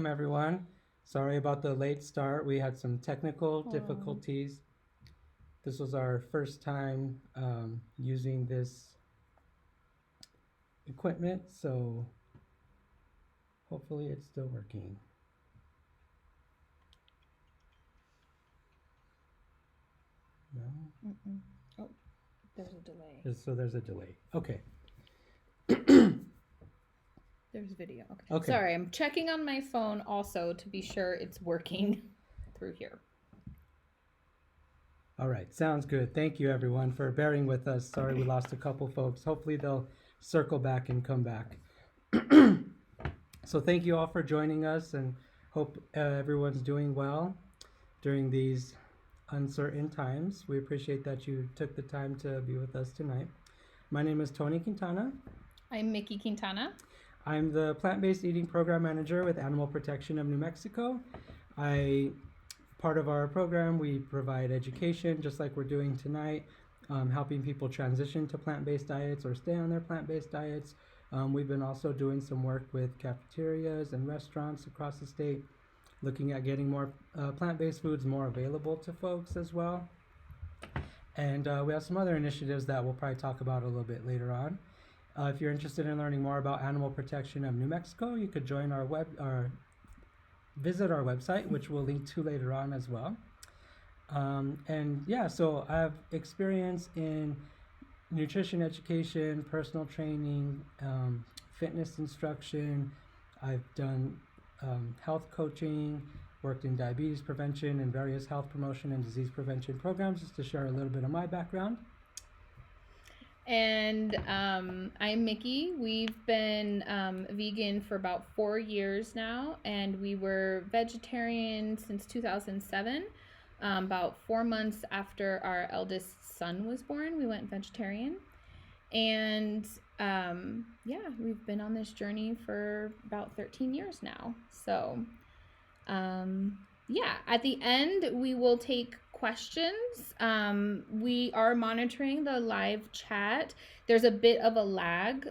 welcome everyone. Sorry about the late start. We had some technical difficulties. This was our first time using this equipment, so hopefully it's still working. No? Mm-mm. Oh, there's a delay. There's a delay. Okay. There's video. Okay. Sorry, I'm checking on my phone also to be sure it's working through here. All right, sounds good. Thank you everyone for bearing with us. Sorry we lost a couple folks. Hopefully they'll circle back and come back. So thank you all for joining us, and hope everyone's doing well during these uncertain times. We appreciate that you took the time to be with us tonight. My name is Tony Quintana. I'm Mickey Quintana. I'm the plant-based eating program manager with Animal Protection of New Mexico. Part of our program, we provide education, just like we're doing tonight, helping people transition to plant-based diets or stay on their plant-based diets. We've been also doing some work with cafeterias and restaurants across the state, looking at getting more plant-based foods more available to folks as well. And we have some other initiatives that we'll probably talk about a little bit later on. If you're interested in learning more about Animal Protection of New Mexico, you could join visit our website, which we'll link to later on as well. So I have experience in nutrition education, personal training, fitness instruction. I've done health coaching, worked in diabetes prevention and various health promotion and disease prevention programs, just to share a little bit of my background. And I'm Mickey. We've been vegan for about 4 years now, and we were vegetarian since 2007. About 4 months after our eldest son was born, we went vegetarian. And we've been on this journey for about 13 years now. So at the end, we will take questions. We are monitoring the live chat. There's a bit of a lag,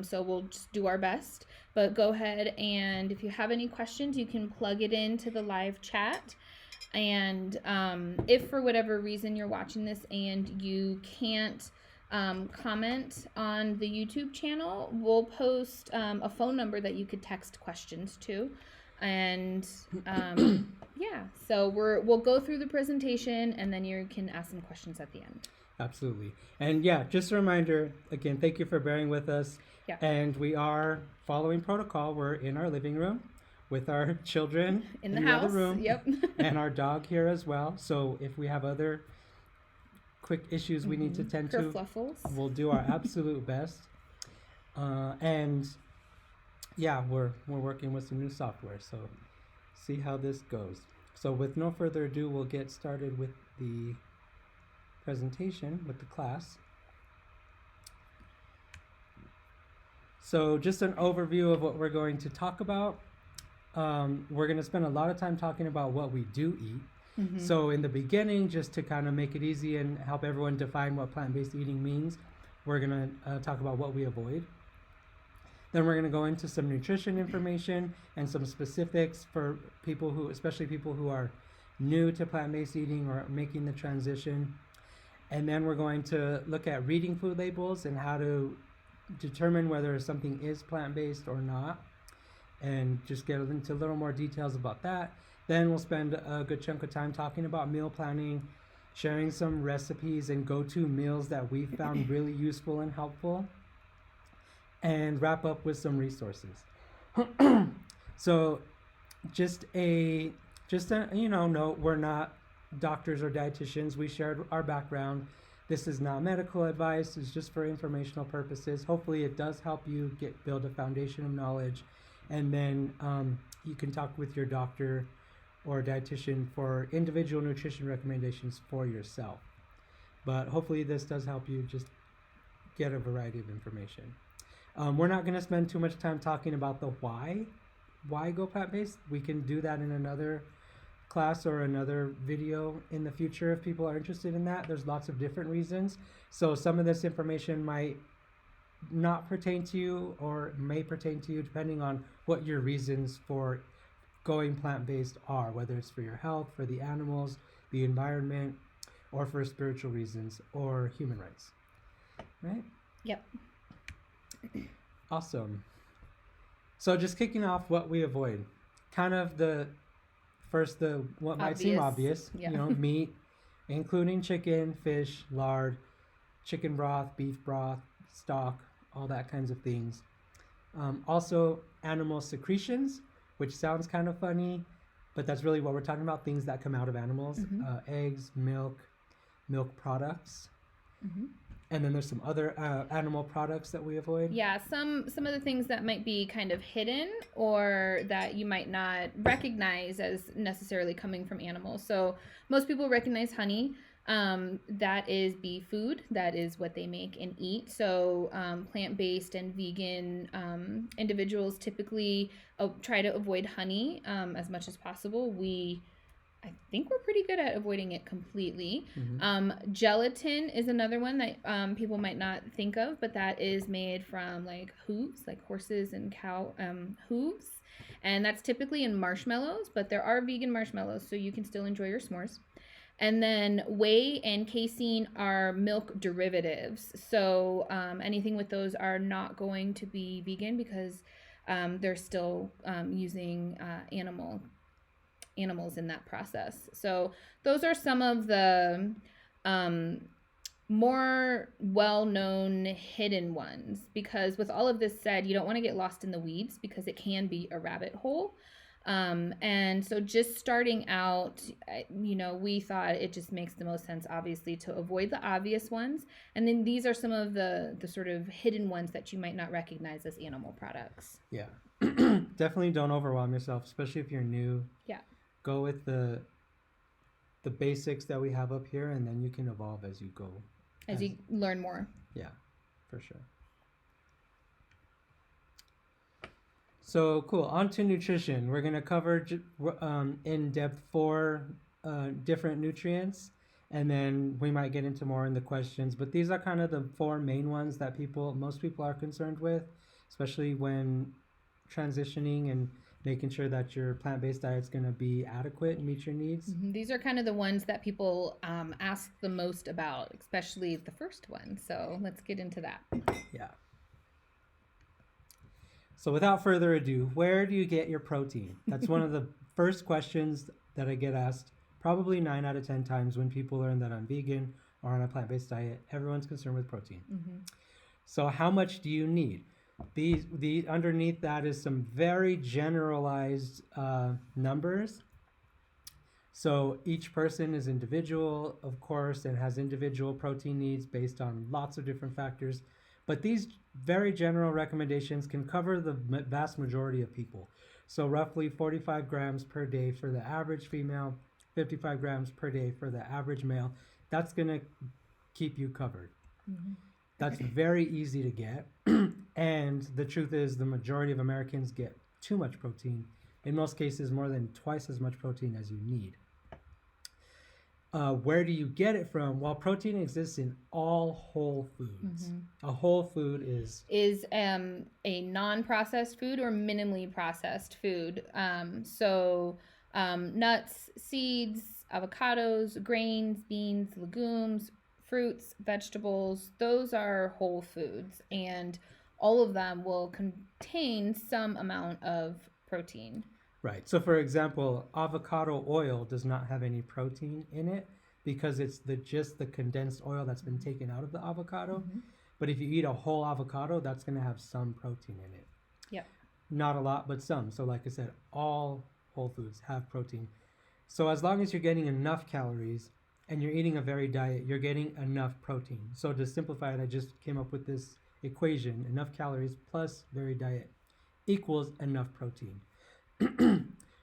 so we'll just do our best. But go ahead, and if you have any questions, you can plug it into the live chat. And if for whatever reason you're watching this and you can't comment on the YouTube channel, we'll post a phone number that you could text questions to. And so we'll go through the presentation, and then you can ask some questions at the end. Absolutely. And just a reminder, again, thank you for bearing with us. Yeah. And we are following protocol. We're in our living room with our children in the house, other room, yep. and our dog here as well. So if we have other quick issues we need to tend to, we'll do our absolute best. We're working with some new software, so see how this goes. So with no further ado, we'll get started with the presentation with the class. So just an overview of what we're going to talk about. We're going to spend a lot of time talking about what we do eat. Mm-hmm. So in the beginning, just to kind of make it easy and help everyone define what plant-based eating means, we're going to talk about what we avoid. Then we're going to go into some nutrition information and some specifics for people especially people who are new to plant-based eating or making the transition. And then we're going to look at reading food labels and how to determine whether something is plant-based or not, and just get into a little more details about that. Then we'll spend a good chunk of time talking about meal planning, sharing some recipes and go-to meals that we found really useful and helpful, and wrap up with some resources. So just a note, we're not doctors or dietitians. We shared our background. This is not medical advice. It's just for informational purposes. Hopefully it does help you build a foundation of knowledge, and then you can talk with your doctor or dietitian for individual nutrition recommendations for yourself. But hopefully this does help you just get a variety of information. We're not going to spend too much time talking about the why go plant-based. We can do that in another class or another video in the future if people are interested in that. There's lots of different reasons. So some of this information might not pertain to you or may pertain to you depending on what your reasons for going plant-based are, whether it's for your health, for the animals, the environment, or for spiritual reasons or human rights. Right? Yep. Awesome. So just kicking off what we avoid. Kind of the what might seem obvious, yeah. Meat, including chicken, fish, lard, chicken broth, beef broth, stock, all that kinds of things. Also, animal secretions, which sounds kind of funny, but that's really what we're talking about, things that come out of animals. Eggs, milk products. And then there's some other animal products that we avoid. Yeah, some of the things that might be kind of hidden or that you might not recognize as necessarily coming from animals. So most people recognize honey. That is bee food. That is what they make and eat. So plant-based and vegan individuals typically try to avoid honey as much as possible. I think we're pretty good at avoiding it completely. Gelatin is another one that people might not think of, but that is made from like hooves, like horses and cow hooves. And that's typically in marshmallows, but there are vegan marshmallows, so you can still enjoy your s'mores. And then whey and casein are milk derivatives. So anything with those are not going to be vegan because they're still using animals in that process. So those are some of the more well-known hidden ones, because with all of this said, you don't want to get lost in the weeds because it can be a rabbit hole. And so just starting out, we thought it just makes the most sense, obviously, to avoid the obvious ones. And then these are some of the sort of hidden ones that you might not recognize as animal products. Yeah. Definitely don't overwhelm yourself, especially if you're new. Yeah. Go with the basics that we have up here, and then you can evolve as you go. As you learn more. Yeah, for sure. So cool. On to nutrition. We're going to cover in depth 4 different nutrients, and then we might get into more in the questions. But these are kind of the 4 main ones that most people are concerned with, especially when transitioning and making sure that your plant-based diet is going to be adequate and meet your needs. These are kind of the ones that people ask the most about, especially the first one. So let's get into that. Yeah. So without further ado, where do you get your protein? That's one of the first questions that I get asked probably 9 out of 10 times when people learn that I'm vegan or on a plant-based diet. Everyone's concerned with protein. So how much do you need? The underneath that is some very generalized numbers. So each person is individual, of course, and has individual protein needs based on lots of different factors. But these very general recommendations can cover the vast majority of people. So roughly 45 grams per day for the average female, 55 grams per day for the average male. That's going to keep you covered. That's very easy to get. And the truth is the majority of Americans get too much protein. In most cases, more than twice as much protein as you need. Where do you get it from? Well, protein exists in all whole foods. A whole food is a non-processed food or minimally processed food. So nuts, seeds, avocados, grains, beans, legumes, fruits, vegetables, those are whole foods, and all of them will contain some amount of protein. Right. So for example, avocado oil does not have any protein in it because it's just the condensed oil that's been taken out of the avocado. But if you eat a whole avocado, that's going to have some protein in it. Yep. Not a lot, but some. So like I said, all whole foods have protein. So as long as you're getting enough calories and you're eating a varied diet, you're getting enough protein. So to simplify it, I just came up with this equation: enough calories plus varied diet equals enough protein.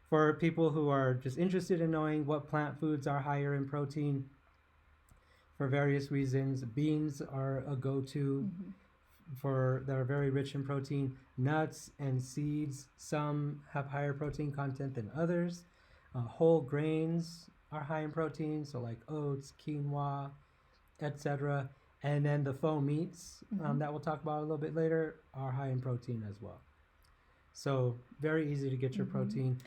For people who are just interested in knowing what plant foods are higher in protein for various reasons, beans are a go-to that are very rich in protein. Nuts and seeds, some have higher protein content than others. Whole grains are high in protein, so like oats, quinoa, etc. And then the faux meats that we'll talk about a little bit later are high in protein as well. So very easy to get your protein.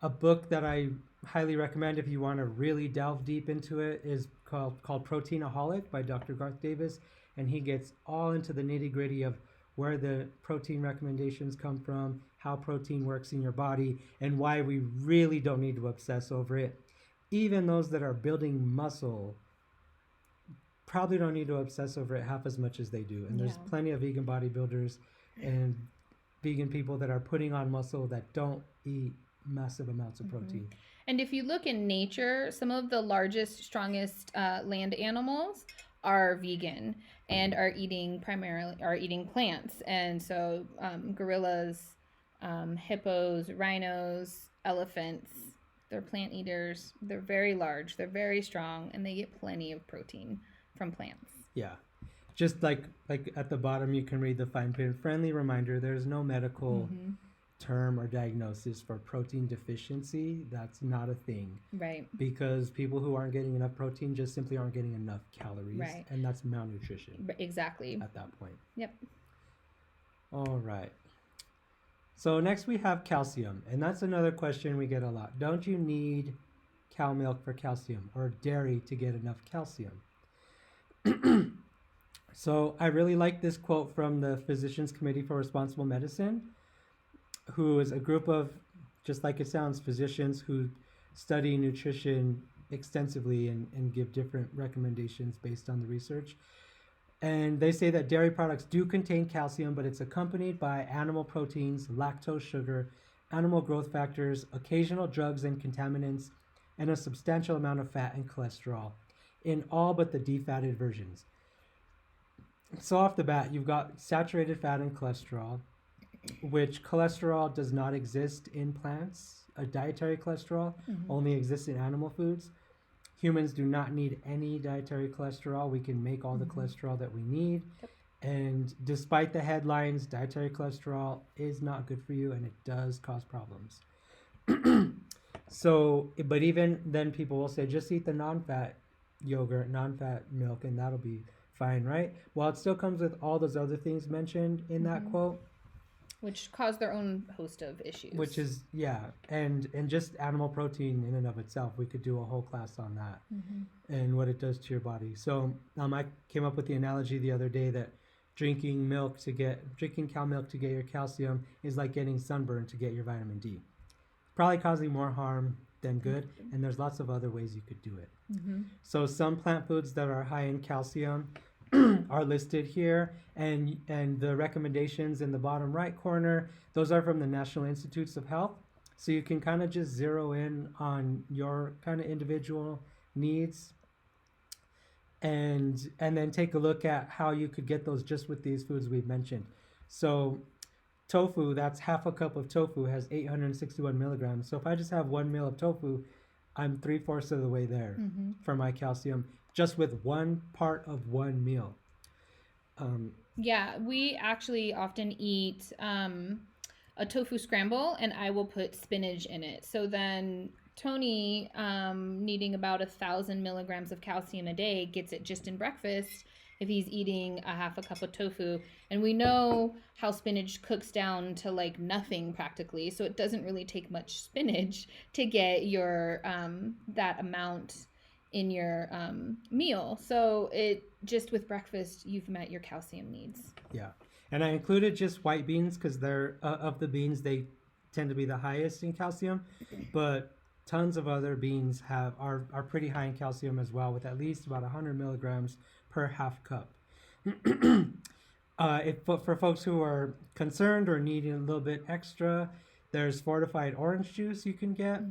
A book that I highly recommend if you want to really delve deep into it is called Proteinaholic by Dr. Garth Davis, and he gets all into the nitty gritty of where the protein recommendations come from, how protein works in your body, and why we really don't need to obsess over it. Even those that are building muscle probably don't need to obsess over it half as much as they do. And there's plenty of vegan bodybuilders and vegan people that are putting on muscle that don't eat massive amounts of protein. And if you look in nature, some of the largest, strongest land animals are vegan and are eating plants. And so gorillas, hippos, rhinos, elephants, they're plant eaters. They're very large, they're very strong, and they get plenty of protein from plants. Yeah. Just like at the bottom, you can read the fine print. Friendly reminder, there's no medical term or diagnosis for protein deficiency. That's not a thing. Right. Because people who aren't getting enough protein just simply aren't getting enough calories. Right. And that's malnutrition. Exactly. At that point. Yep. All right. So next we have calcium. And that's another question we get a lot. Don't you need cow milk for calcium or dairy to get enough calcium? So I really like this quote from the Physicians Committee for Responsible Medicine, who is a group of, just like it sounds, physicians who study nutrition extensively and give different recommendations based on the research. And they say that dairy products do contain calcium, but it's accompanied by animal proteins, lactose sugar, animal growth factors, occasional drugs and contaminants, and a substantial amount of fat and cholesterol in all but the defatted versions. So off the bat, you've got saturated fat and cholesterol, which cholesterol does not exist in plants. A dietary cholesterol only exists in animal foods. Humans do not need any dietary cholesterol. We can make all the cholesterol that we need. Yep. And despite the headlines, dietary cholesterol is not good for you and it does cause problems. So, but even then people will say, just eat the non-fat yogurt, non-fat milk, and that'll be fine, right? Well, it still comes with all those other things mentioned in that quote. Which cause their own host of issues. Which is, and just animal protein in and of itself. We could do a whole class on that and what it does to your body. So I came up with the analogy the other day that drinking cow milk to get your calcium is like getting sunburn to get your vitamin D. Probably causing more harm than good, and there's lots of other ways you could do it. So some plant foods that are high in calcium are listed here, and the recommendations in the bottom right corner, those are from the National Institutes of Health. So you can kind of just zero in on your kind of individual needs and then take a look at how you could get those just with these foods we've mentioned. So tofu, that's half a cup of tofu, has 861 milligrams. So if I just have one meal of tofu, I'm 3/4 of the way there for my calcium, just with one part of one meal. Yeah, we actually often eat a tofu scramble, and I will put spinach in it. So then Tony, needing about 1,000 milligrams of calcium a day, gets it just in breakfast if he's eating a half a cup of tofu. And we know how spinach cooks down to like nothing practically, so it doesn't really take much spinach to get your that amount in your meal. So it just with breakfast, you've met your calcium needs. Yeah, and I included just white beans because they're of the beans, they tend to be the highest in calcium, but tons of other beans are pretty high in calcium as well, with at least about 100 milligrams per half cup. For folks who are concerned or needing a little bit extra, there's fortified orange juice you can get.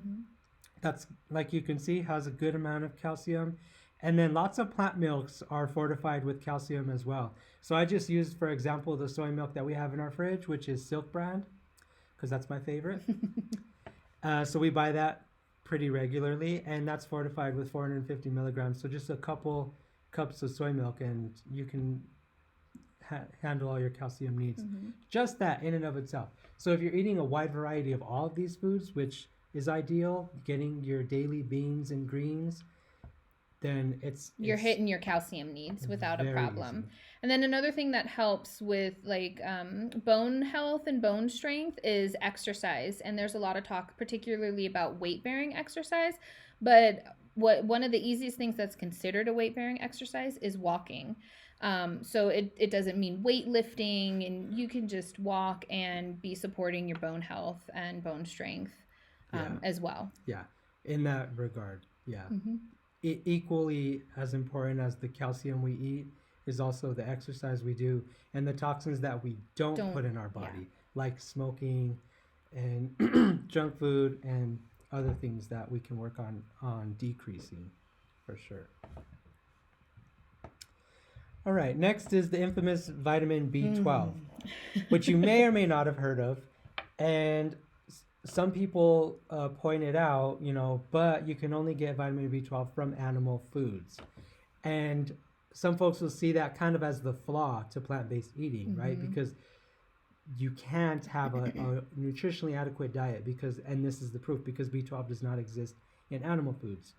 That's, like you can see, has a good amount of calcium. And then lots of plant milks are fortified with calcium as well. So I just used, for example, the soy milk that we have in our fridge, which is Silk brand, because that's my favorite. So we buy that pretty regularly, and that's fortified with 450 milligrams. So just a couple cups of soy milk, and you can handle all your calcium needs. Just that in and of itself. So if you're eating a wide variety of all of these foods, which is ideal, getting your daily beans and greens, then you're it's hitting your calcium needs without a very problem. easy. And then another thing that helps with like bone health and bone strength is exercise. And there's a lot of talk, particularly about weight bearing exercise. But one of the easiest things that's considered a weight bearing exercise is walking. So it doesn't mean weightlifting, and you can just walk and be supporting your bone health and bone strength Yeah. as well. Yeah. In that regard, yeah. Mm-hmm. Equally as important as the calcium we eat is also the exercise we do and the toxins that we don't put in our body, like smoking and junk food and other things that we can work on decreasing for sure. All right, next is the infamous vitamin B12, which you may or may not have heard of. And some people pointed out, but you can only get vitamin B12 from animal foods. And some folks will see that kind of as the flaw to plant-based eating, right? Because you can't have a nutritionally adequate diet and this is the proof, because B12 does not exist in animal foods.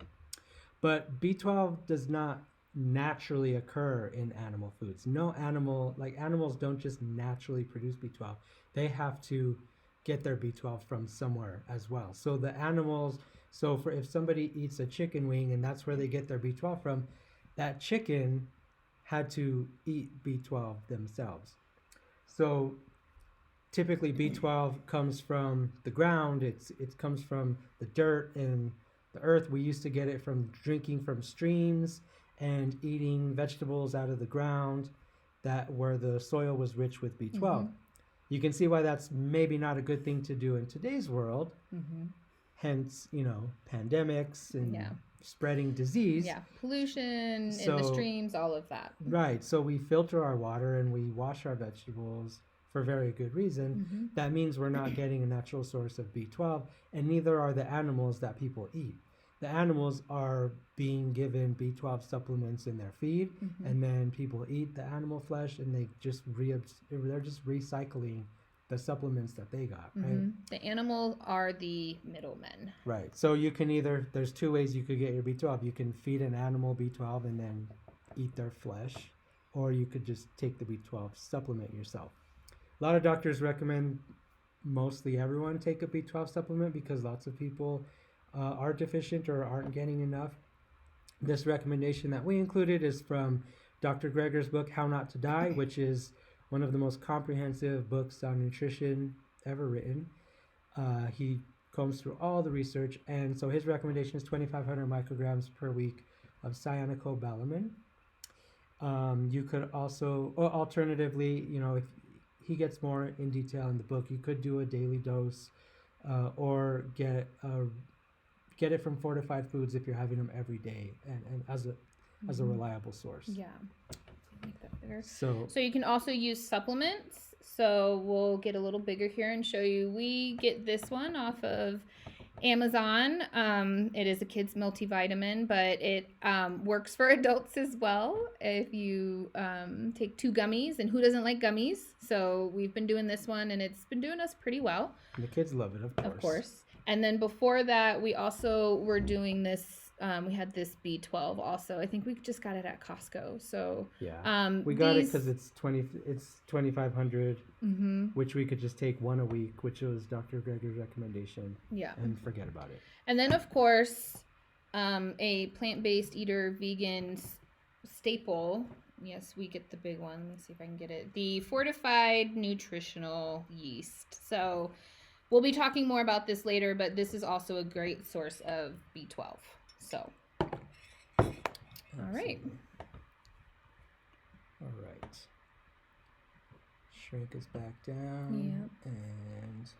But B12 does not naturally occur in animal foods. Animals don't just naturally produce B12. They have to get their B12 from somewhere as well. So if somebody eats a chicken wing and that's where they get their B12 from, that chicken had to eat B12 themselves. So typically B12 comes from the ground. It comes from the dirt and the earth. We used to get it from drinking from streams and eating vegetables out of the ground where the soil was rich with B12. You can see why that's maybe not a good thing to do in today's world. Hence, pandemics and spreading disease. Yeah, pollution in the streams, all of that. Right. So we filter our water and we wash our vegetables for very good reason. That means we're not getting a natural source of B12, and neither are the animals that people eat. The animals are being given B12 supplements in their feed, and then people eat the animal flesh, and they're just recycling the supplements that they got, right? The animals are the middlemen. Right. So there's two ways you could get your B12. You can feed an animal B12 and then eat their flesh, or you could just take the B12 supplement yourself. A lot of doctors recommend mostly everyone take a B12 supplement because lots of people are deficient or aren't getting enough. This recommendation that we included is from Dr. Greger's book, How Not to Die, which is one of the most comprehensive books on nutrition ever written. He combs through all the research, and so his recommendation is 2,500 micrograms per week of cyanocobalamin. You could also, or alternatively, if he gets more in detail in the book, you could do a daily dose or get it from fortified foods if you're having them every day and as a reliable source. Yeah. Make that bigger. So you can also use supplements. So we'll get a little bigger here and show you. We get this one off of Amazon. It is a kid's multivitamin, but it works for adults as well. If you take 2 gummies, and who doesn't like gummies? So we've been doing this one, and it's been doing us pretty well. The kids love it, of course. Of course. And then before that, we also were doing this. We had this B12 also. I think we just got it at Costco. So yeah, we got it because it's 2,500, which we could just take one a week, which was Dr. Greger's recommendation. Yeah, and forget about it. And then of course, a plant-based eater vegan staple. Yes, we get the big one. Let me see if I can get it. The fortified nutritional yeast. So we'll be talking more about this later, but this is also a great source of B12. So, all right. All right. Shrink us back down. Yep. And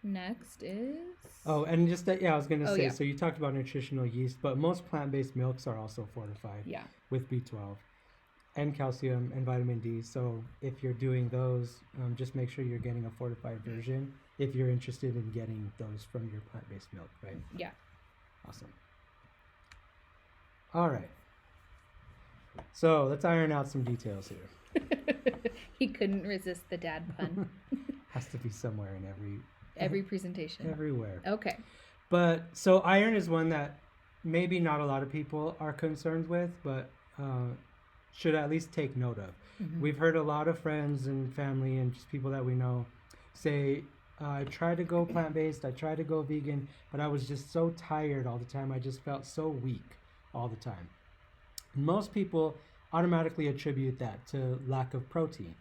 next is... Oh, and just that, I was going to say, so you talked about nutritional yeast, but most plant-based milks are also fortified with B12 and calcium and vitamin D. So if you're doing those, just make sure you're getting a fortified version if you're interested in getting those from your plant-based milk, right? Yeah. Awesome. All right. So let's iron out some details here. He couldn't resist the dad pun. Has to be somewhere in every presentation. Everywhere. Okay. But so iron is one that maybe not a lot of people are concerned with, but should at least take note of. We've heard a lot of friends and family and just people that we know say, I tried to go plant-based, I tried to go vegan, but I was just so tired all the time. I just felt so weak all the time. Most people automatically attribute that to lack of protein.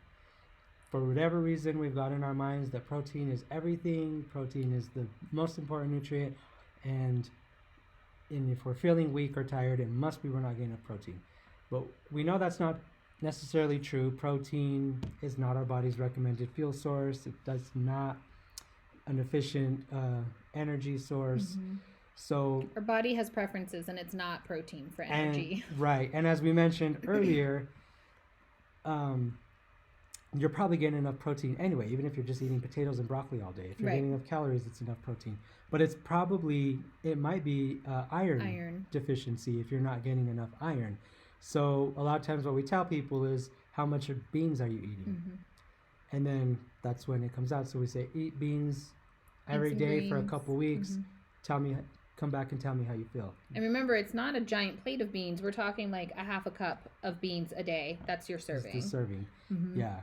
For whatever reason, we've got in our minds that protein is everything, protein is the most important nutrient, and if we're feeling weak or tired, it must be we're not getting enough protein. But we know that's not necessarily true. Protein is not our body's recommended fuel source. It does not an efficient energy source. So our body has preferences, and it's not protein for energy. Right. And as we mentioned earlier, you're probably getting enough protein anyway, even if you're just eating potatoes and broccoli all day. If you're getting enough calories, it's enough protein. But it might be iron deficiency if you're not getting enough iron. So a lot of times what we tell people is, how much of beans are you eating? And then that's when it comes out. So we say, eat beans every day for a couple weeks. Come back and tell me how you feel. And remember, it's not a giant plate of beans. We're talking like a half a cup of beans a day. That's your serving. It's the serving. Yeah.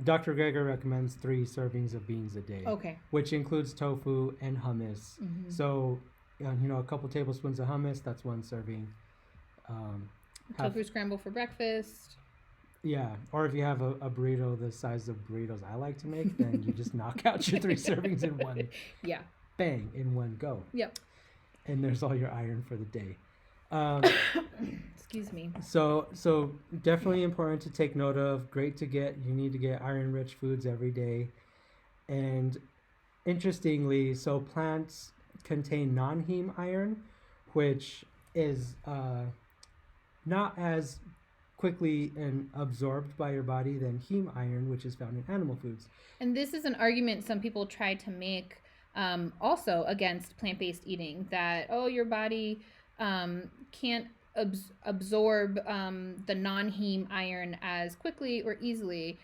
Dr. Greger recommends 3 servings of beans a day. Okay. Which includes tofu and hummus. So, a couple tablespoons of hummus, that's 1 serving. Tofu scramble for breakfast. Yeah. Or if you have a burrito the size of burritos I like to make, then you just knock out your 3 servings in one. Yeah. Bang, in one go. Yep. And there's all your iron for the day. Excuse me. So definitely important to take note of. Great to get. You need to get iron-rich foods every day. And interestingly, so plants contain non-heme iron, which is not as quickly and absorbed by your body than heme iron, which is found in animal foods. And this is an argument some people try to make also against plant-based eating, that your body can't absorb the non-heme iron as quickly or easily,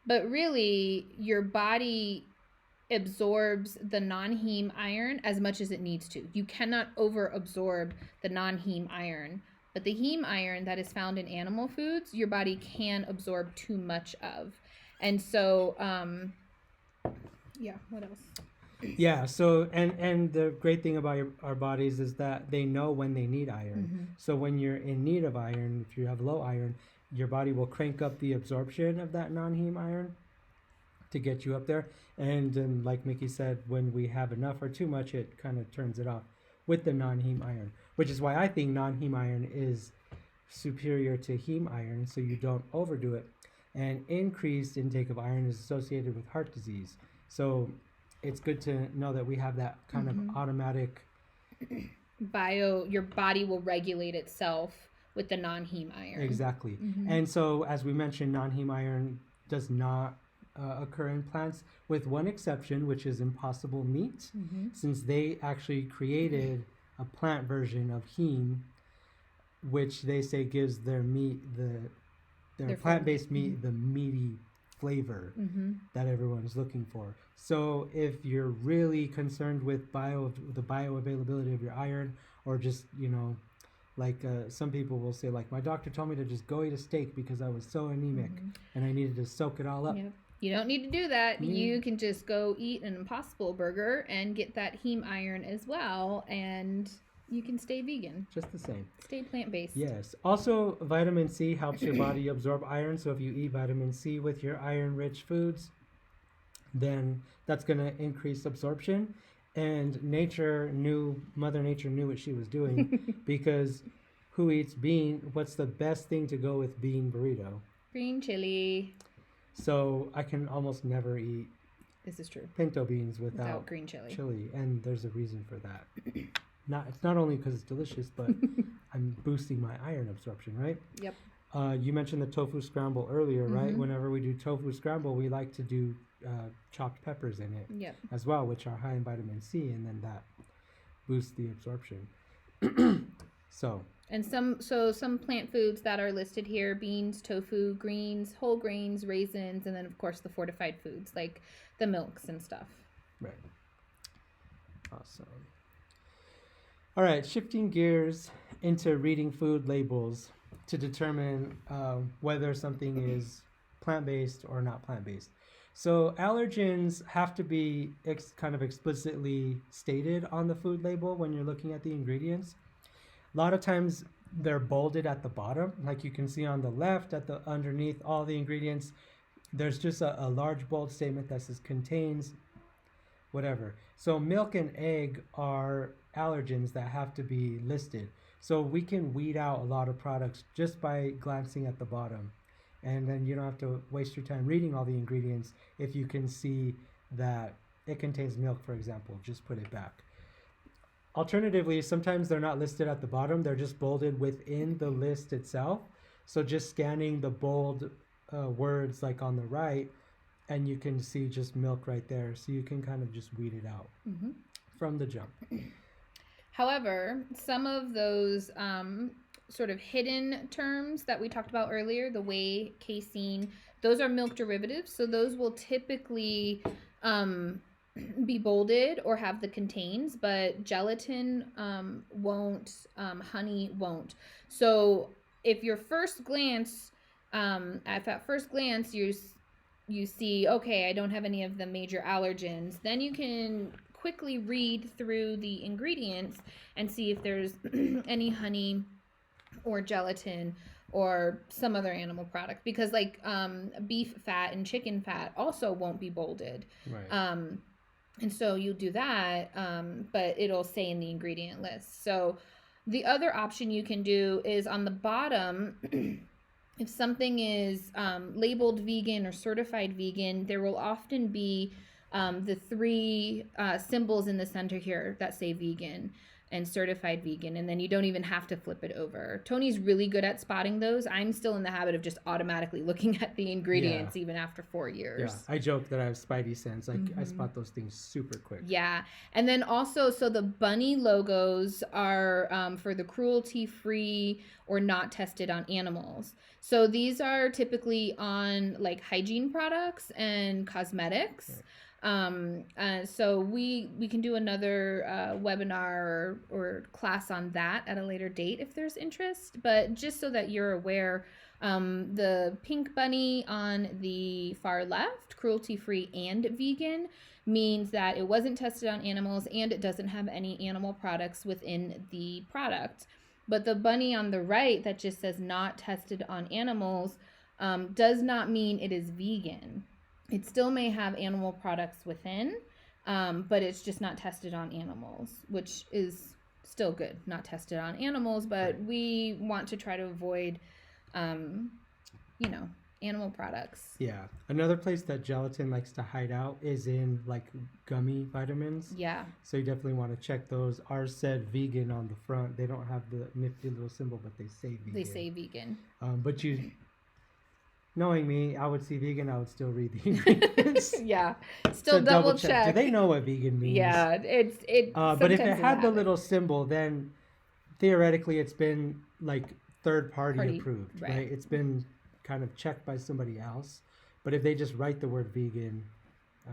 but really your body absorbs the non-heme iron as much as it needs to. You cannot over-absorb the non-heme iron, but the heme iron that is found in animal foods, your body can absorb too much of. And so what else? Yeah, so and the great thing about our bodies is that they know when they need iron. So when you're in need of iron, if you have low iron, your body will crank up the absorption of that non-heme iron to get you up there. And like Mickey said, when we have enough or too much, it kind of turns it off with the non-heme iron, which is why I think non-heme iron is superior to heme iron, so you don't overdo it. And increased intake of iron is associated with heart disease. So it's good to know that we have that kind of automatic your body will regulate itself with the non-heme iron. Exactly. And so as we mentioned, non-heme iron does not occur in plants, with one exception, which is Impossible Meat, since they actually created a plant version of heme, which they say gives their meat, their plant-based meat, the meaty flavor that everyone's looking for. So if you're really concerned with the bioavailability of your iron, or just, some people will say, like, my doctor told me to just go eat a steak because I was so anemic and I needed to soak it all up. Yep. You don't need to do that. You can just go eat an Impossible Burger and get that heme iron as well, and you can stay vegan. Just the same. Stay plant-based. Yes. Also, vitamin C helps your body absorb iron. So if you eat vitamin C with your iron-rich foods, then that's going to increase absorption. And Mother Nature knew what she was doing, because who eats bean? What's the best thing to go with bean burrito? Green chili. So I can almost never eat This is true. pinto beans without green chili. And there's a reason for that. It's not only because it's delicious, but I'm boosting my iron absorption, right? Yep. You mentioned the tofu scramble earlier, right? Whenever we do tofu scramble, we like to do chopped peppers in it as well, which are high in vitamin C, and then that boosts the absorption. And some plant foods that are listed here: beans, tofu, greens, whole grains, raisins, and then of course the fortified foods like the milks and stuff. Right. Awesome. All right, shifting gears into reading food labels to determine whether something is plant-based or not plant-based. So allergens have to be kind of explicitly stated on the food label when you're looking at the ingredients. A lot of times they're bolded at the bottom, like you can see on the left at the underneath all the ingredients. There's just a large bold statement that says contains whatever. So milk and egg are allergens that have to be listed. So we can weed out a lot of products just by glancing at the bottom. And then you don't have to waste your time reading all the ingredients if you can see that it contains milk, for example. Just put it back. Alternatively, sometimes they're not listed at the bottom. They're just bolded within the list itself. So just scanning the bold words like on the right, and you can see just milk right there. So you can kind of just weed it out from the jump. However, some of those sort of hidden terms that we talked about earlier, the whey, casein, those are milk derivatives. So those will typically be bolded or have the contains, but gelatin won't, honey won't. So if your first glance, at that first glance, you see, okay, I don't have any of the major allergens, then you can quickly read through the ingredients and see if there's any honey or gelatin or some other animal product, because like beef fat and chicken fat also won't be bolded. Right. And so you do that, but it'll say in the ingredient list. So the other option you can do is on the bottom, if something is labeled vegan or certified vegan, there will often be the three symbols in the center here that say vegan and certified vegan, and then you don't even have to flip it over. Tony's really good at spotting those. I'm still in the habit of just automatically looking at the ingredients even after 4 years. Yeah, I joke that I have spidey sense. Like I spot those things super quick. Yeah, and then also, so the bunny logos are for the cruelty-free or not tested on animals. So these are typically on like hygiene products and cosmetics. Right. So we can do another webinar or class on that at a later date if there's interest, but just so that you're aware, the pink bunny on the far left, cruelty-free and vegan, means that it wasn't tested on animals and it doesn't have any animal products within the product. But the bunny on the right that just says not tested on animals does not mean it is vegan. It still may have animal products within, but it's just not tested on animals, which is still good, not tested on animals, but we want to try to avoid, animal products. Yeah. Another place that gelatin likes to hide out is in like gummy vitamins. Yeah. So you definitely want to check those. Ours said vegan on the front. They don't have the nifty little symbol, but they say vegan. They say vegan. But knowing me, I would see vegan, I would still read the ingredients. Yeah. Still double check. Do they know what vegan means? Yeah. But if it had the little symbol, then theoretically it's been like third party approved, right? It's been kind of checked by somebody else. But if they just write the word vegan, I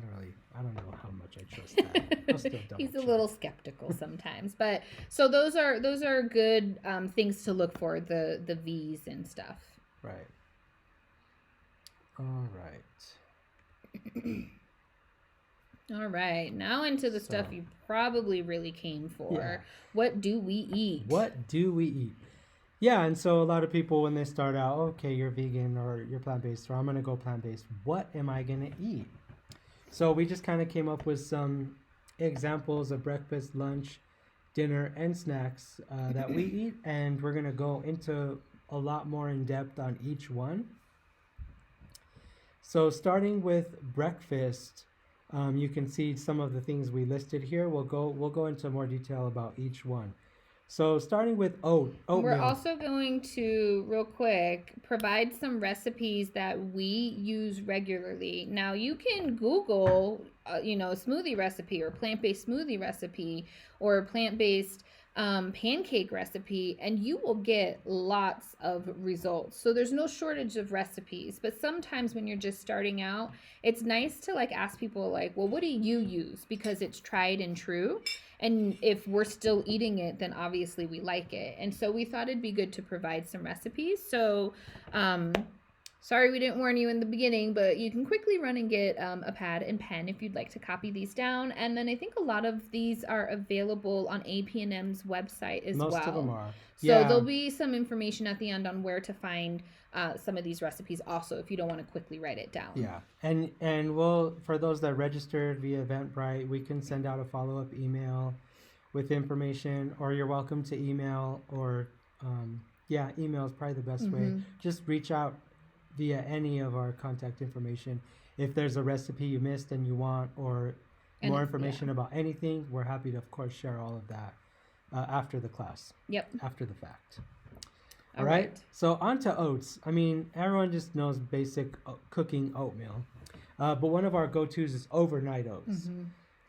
don't know how much I trust that. I'll still double He's check. a little skeptical sometimes, but so those are good things to look for, the V's and stuff. Right. All right. All right. Now into the stuff you probably really came for. Yeah. What do we eat? What do we eat? Yeah, and so a lot of people when they start out, okay, you're vegan or you're plant-based, or I'm going to go plant-based. What am I going to eat? So we just kind of came up with some examples of breakfast, lunch, dinner, and snacks that we eat, and we're going to go into a lot more in depth on each one. So starting with breakfast, you can see some of the things we listed here. We'll go into more detail about each one. So starting with oatmeal. We're also going to, real quick, provide some recipes that we use regularly. Now you can Google, smoothie recipe or plant-based smoothie recipe or plant-based pancake recipe, and you will get lots of results. So there's no shortage of recipes, but sometimes when you're just starting out, it's nice to like ask people like, well, what do you use? Because it's tried and true. And if we're still eating it, then obviously we like it. And so we thought it'd be good to provide some recipes. So sorry we didn't warn you in the beginning, but you can quickly run and get a pad and pen if you'd like to copy these down. And then I think a lot of these are available on AP&M's website as well. Most of them are. So there'll be some information at the end on where to find some of these recipes also if you don't want to quickly write it down. Yeah. And we'll, for those that registered via Eventbrite, we can send out a follow-up email with information, or you're welcome to email, or email is probably the best way. Just reach out via any of our contact information. If there's a recipe you missed and you want, or more information about anything, we're happy to, of course, share all of that after the class. Yep. After the fact. All right. So on to oats. I mean, everyone just knows basic cooking oatmeal. But one of our go-tos is overnight oats.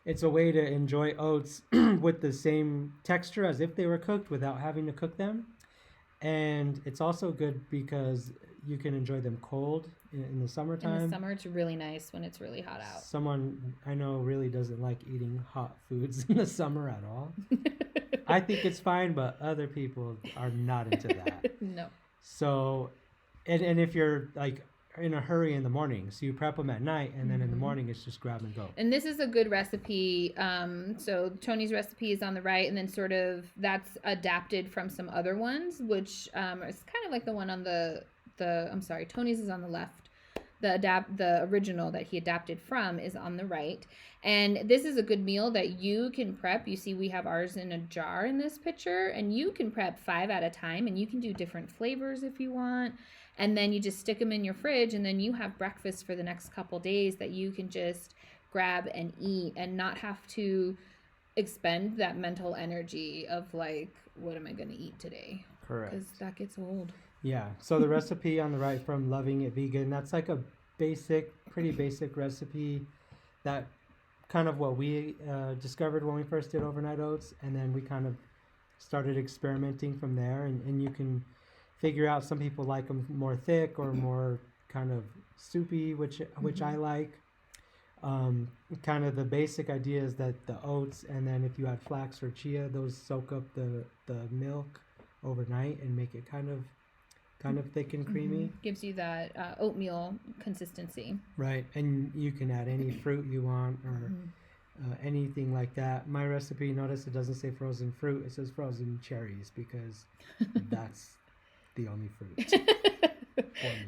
It's a way to enjoy oats with the same texture as if they were cooked without having to cook them. And it's also good because you can enjoy them cold in the summertime. In the summer, it's really nice when it's really hot out. Someone I know really doesn't like eating hot foods in the summer at all. I think it's fine, but other people are not into that. No. So, and if you're like in a hurry in the morning, so you prep them at night, and then in the morning it's just grab and go. And this is a good recipe. So Tony's recipe is on the right, and then sort of that's adapted from some other ones, which is kind of like the one on Tony's is on the left. The original that he adapted from is on the right. And this is a good meal that you can prep. You see we have ours in a jar in this picture, and you can prep 5 at a time, and you can do different flavors if you want. And then you just stick them in your fridge, and then you have breakfast for the next couple days that you can just grab and eat and not have to expend that mental energy of like, what am I going to eat today? Correct. Because that gets old. Yeah. So the recipe on the right from Loving It Vegan, that's like a pretty basic recipe that kind of what we discovered when we first did overnight oats. And then we kind of started experimenting from there. And you can figure out, some people like them more thick or more kind of soupy, which I like. Kind of the basic idea is that the oats, and then if you add flax or chia, those soak up the milk overnight and make it kind of thick and creamy. Gives you that oatmeal consistency. Right, and you can add any fruit you want, or anything like that. My recipe, notice it doesn't say frozen fruit, it says frozen cherries, because that's the only fruit.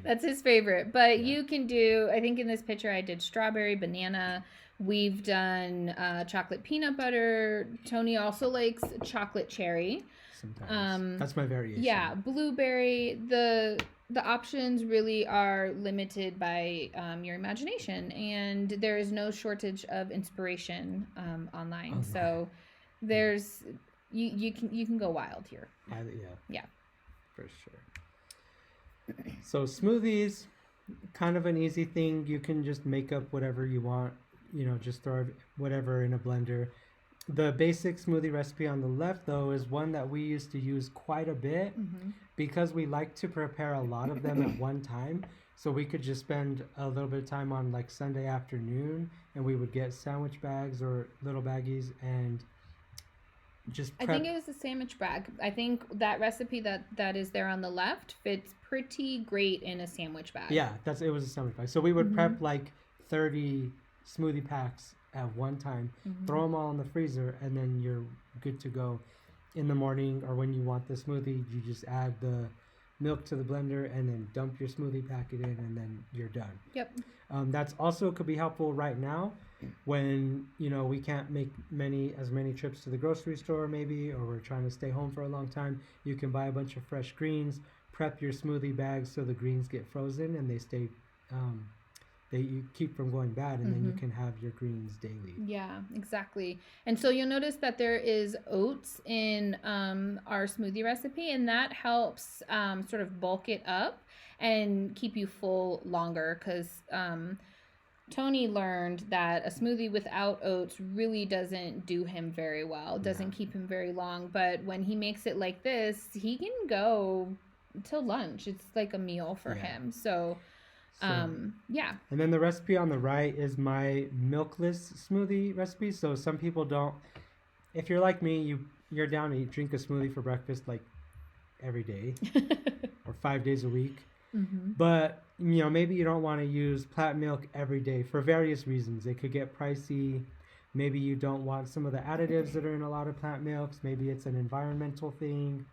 That's his favorite. But you can do, I think in this picture I did strawberry, banana. We've done chocolate peanut butter. Tony also likes chocolate cherry. Sometimes. That's my variation. Yeah, blueberry. The options really are limited by your imagination, and there is no shortage of inspiration online. So there's you can go wild here. Yeah. For sure. So smoothies, kind of an easy thing. You can just make up whatever you want. Just throw whatever in a blender. The basic smoothie recipe on the left, though, is one that we used to use quite a bit because we like to prepare a lot of them at one time. So we could just spend a little bit of time on like Sunday afternoon, and we would get sandwich bags or little baggies and just prep. I think it was a sandwich bag. I think that recipe that is there on the left fits pretty great in a sandwich bag. Yeah, it was a sandwich bag. So we would prep like 30 smoothie packs at one time, throw them all in the freezer, and then you're good to go. In the morning, or when you want the smoothie, you just add the milk to the blender and then dump your smoothie packet in, and then you're done. Yep. That's also could be helpful right now when we can't make as many trips to the grocery store maybe, or we're trying to stay home for a long time. You can buy a bunch of fresh greens, prep your smoothie bags so the greens get frozen and they stay you keep from going bad, and then you can have your greens daily. Yeah, exactly. And so you'll notice that there is oats in our smoothie recipe, and that helps sort of bulk it up and keep you full longer, because Tony learned that a smoothie without oats really doesn't do him very well. It doesn't keep him very long. But when he makes it like this, he can go till lunch. It's like a meal for him. So, yeah. And then the recipe on the right is my milkless smoothie recipe. So some people don't. If you're like me, you're down to drink a smoothie for breakfast like every day or 5 days a week. Mm-hmm. But maybe you don't want to use plant milk every day for various reasons. It could get pricey. Maybe you don't want some of the additives that are in a lot of plant milks. Maybe it's an environmental thing.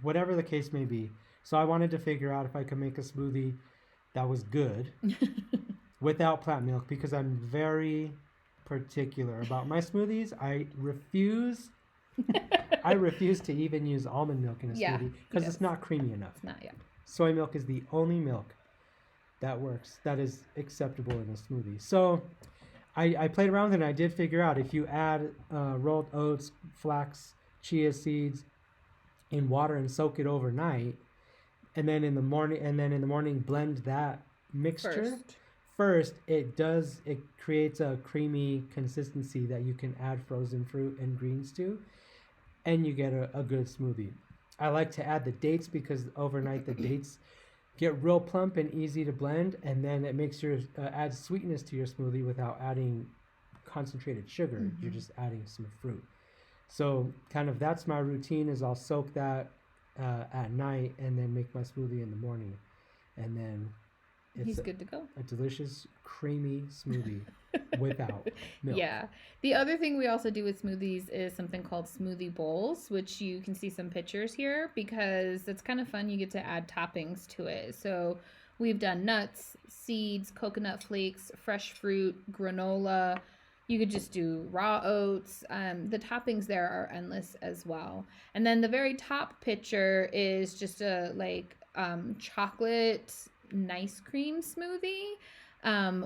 Whatever the case may be. So I wanted to figure out if I could make a smoothie that was good without plant milk, because I'm very particular about my smoothies. I refuse to even use almond milk in a smoothie because it's not creamy enough. It's not, Soy milk is the only milk that works, that is acceptable in a smoothie. So I played around with it, and I did figure out if you add rolled oats, flax, chia seeds in water and soak it overnight, and then in the morning blend that mixture first, it creates a creamy consistency that you can add frozen fruit and greens to, and you get a good smoothie. I like to add the dates because overnight the dates get real plump and easy to blend, and then it makes adds sweetness to your smoothie without adding concentrated sugar. Mm-hmm. You're just adding some fruit. So kind of that's my routine, is I'll soak that at night and then make my smoothie in the morning, and then he's good to go. A delicious creamy smoothie without milk. Yeah. The other thing we also do with smoothies is something called smoothie bowls, which you can see some pictures here because it's kind of fun. You get to add toppings to it. So we've done nuts, seeds, coconut flakes, fresh fruit, granola. You could just do raw oats. The toppings there are endless as well. And then the very top picture is just a chocolate nice cream smoothie.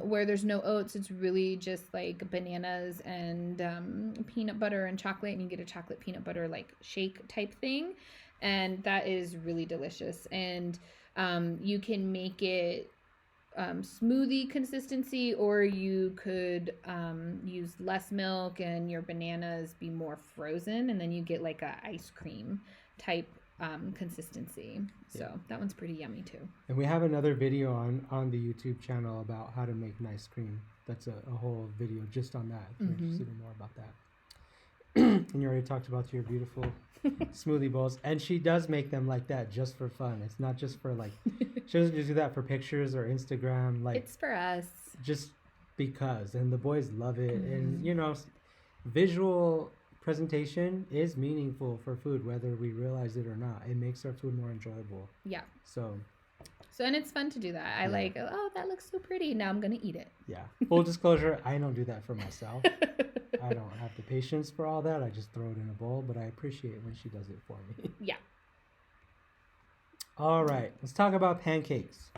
Where there's no oats, it's really just like bananas and peanut butter and chocolate, and you get a chocolate peanut butter like shake type thing, and that is really delicious. And you can make it smoothie consistency, or you could use less milk and your bananas be more frozen, and then you get like a ice cream type consistency. So that one's pretty yummy too. And we have another video on the YouTube channel about how to make nice cream. That's a whole video just on that, if you're interested in more about that. And you already talked about your beautiful smoothie bowls, and she does make them like that just for fun. It's not just for she doesn't just do that for pictures or Instagram. It's for us, just because, and the boys love it. And visual presentation is meaningful for food, whether we realize it or not. It makes our food more enjoyable. Yeah. So and it's fun to do that. I that looks so pretty. Now I'm gonna eat it. Yeah. Full disclosure, I don't do that for myself. I don't have the patience for all that. I just throw it in a bowl, but I appreciate when she does it for me. Yeah. All right, let's talk about pancakes.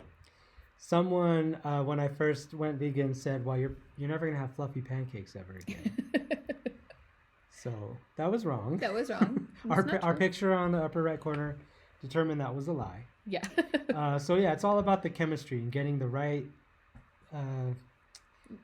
Someone, when I first went vegan, said, "Well, you're never gonna have fluffy pancakes ever again." So that was wrong. That was wrong. Our picture on the upper right corner determined that was a lie. Yeah. So it's all about the chemistry and getting the right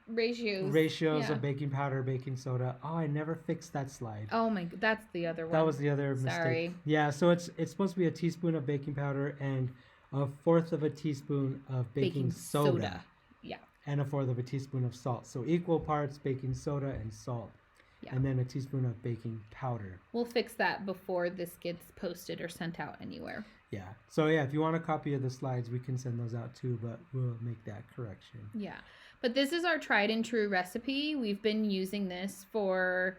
ratios of baking powder, baking soda. Oh, I never fixed that slide. Oh my, that's the other one. That was the other mistake. Sorry. Yeah, so it's supposed to be a teaspoon of baking powder and 1/4 of a teaspoon of baking soda. Yeah. And 1/4 of a teaspoon of salt. So equal parts baking soda and salt. Yeah. And then a teaspoon of baking powder. We'll fix that before this gets posted or sent out anywhere. Yeah. So if you want a copy of the slides, we can send those out too, but we'll make that correction. Yeah. But this is our tried and true recipe. We've been using this for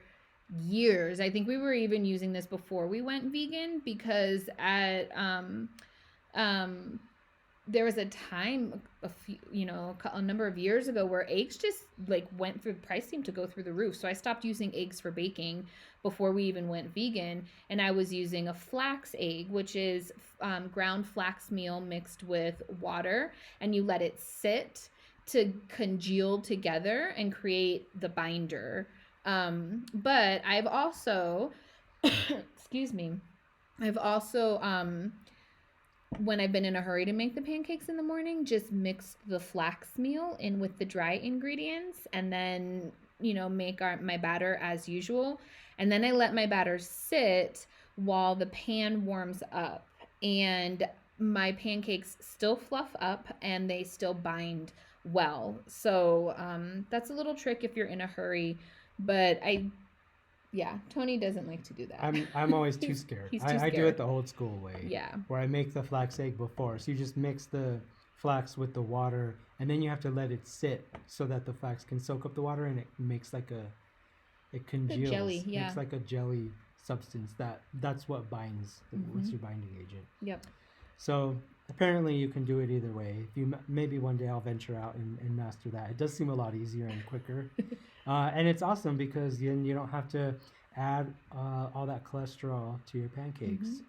years. I think we were even using this before we went vegan, because at there was a time a number of years ago where eggs just went through, the price seemed to go through the roof. So I stopped using eggs for baking before we even went vegan, and I was using a flax egg, which is ground flax meal mixed with water, and you let it sit to congeal together and create the binder. But I've also, excuse me, I've also, when I've been in a hurry to make the pancakes in the morning, just mix the flax meal in with the dry ingredients and then, make my batter as usual. And then I let my batter sit while the pan warms up. And my pancakes still fluff up and they still bind well. So that's a little trick if you're in a hurry. But Tony doesn't like to do that. I'm always too scared. He's too scared. I do it the old school way. Yeah. Where I make the flax egg before. So you just mix the flax with the water, and then you have to let it sit so that the flax can soak up the water, and it makes it congeals. The jelly, yeah. It's like a jelly substance that's what binds. What's your binding agent? Yep. So apparently you can do it either way. If you maybe one day I'll venture out and master that. It does seem a lot easier and quicker. And it's awesome because then you don't have to add all that cholesterol to your pancakes.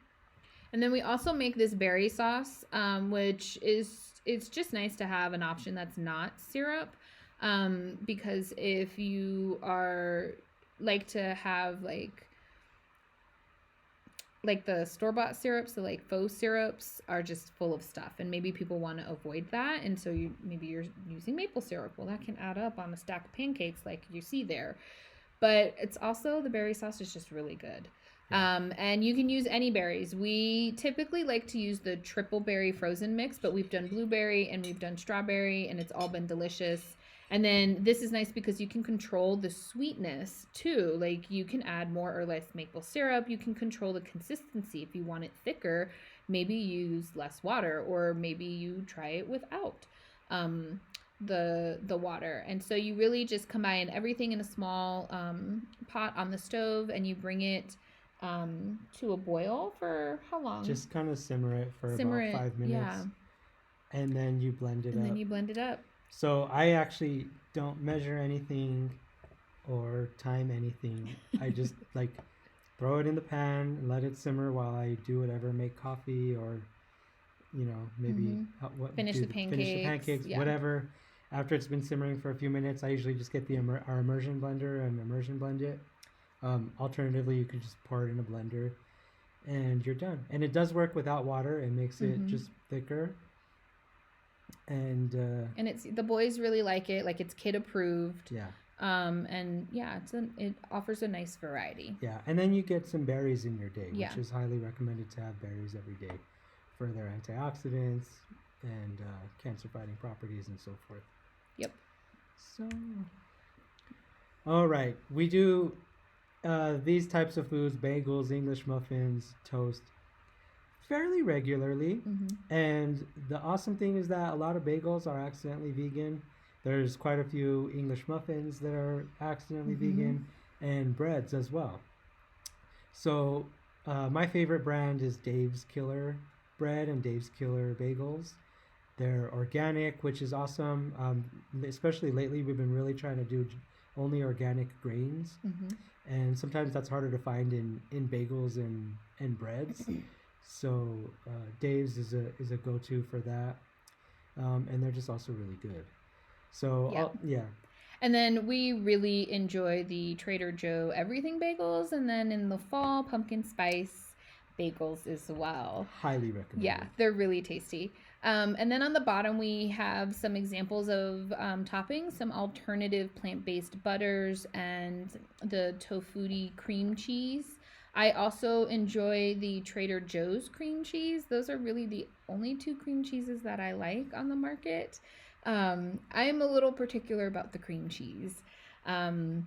And then we also make this berry sauce, which it's just nice to have an option that's not syrup, because if you like to have like the store-bought syrups, so like faux syrups are just full of stuff, and maybe people want to avoid that, and so maybe you're using maple syrup. Well, that can add up on a stack of pancakes like you see there. But it's also, the berry sauce is just really good. Yeah. And you can use any berries. We typically like to use the triple berry frozen mix, but we've done blueberry and we've done strawberry, and it's all been delicious. And then this is nice because you can control the sweetness too. Like you can add more or less maple syrup. You can control the consistency. If you want it thicker, maybe use less water, or maybe you try it without the water. And so you really just combine everything in a small pot on the stove, and you bring it to a boil for how long? Just kind of simmer it for about 5 minutes. Yeah. And then you blend it up. And then you blend it up. So I actually don't measure anything or time anything. I just throw it in the pan and let it simmer while I do whatever, make coffee or, maybe finish the pancakes, yeah. Whatever. After it's been simmering for a few minutes, I usually just get our immersion blender and immersion blend it. Alternatively, you could just pour it in a blender and you're done. And it does work without water. It makes it just thicker. And it's the boys really like it. Like it's kid approved. Yeah. It offers a nice variety. Yeah, and then you get some berries in your day, Yeah. which is highly recommended to have berries every day for their antioxidants and cancer-fighting properties and so forth. Yep. So, all right, we do these types of foods: bagels, English muffins, toast, fairly regularly. And the awesome thing is that a lot of bagels are accidentally vegan. There's quite a few English muffins that are accidentally vegan, and breads as well. So my favorite brand is Dave's Killer Bread and Dave's Killer Bagels. They're organic, which is awesome. Especially lately, we've been really trying to do only organic grains. And sometimes that's harder to find in bagels and breads. So Dave's is a go-to for that, and they're just also really good. So yeah. And then we really enjoy the Trader Joe everything bagels, and then in the fall, pumpkin spice bagels as well. Highly recommended. Yeah, they're really tasty. And then on the bottom, we have some examples of toppings, some alternative plant-based butters, and the tofu cream cheese. I also enjoy the Trader Joe's cream cheese. Those are really the only two cream cheeses that I like on the market. I'm a little particular about the cream cheese. And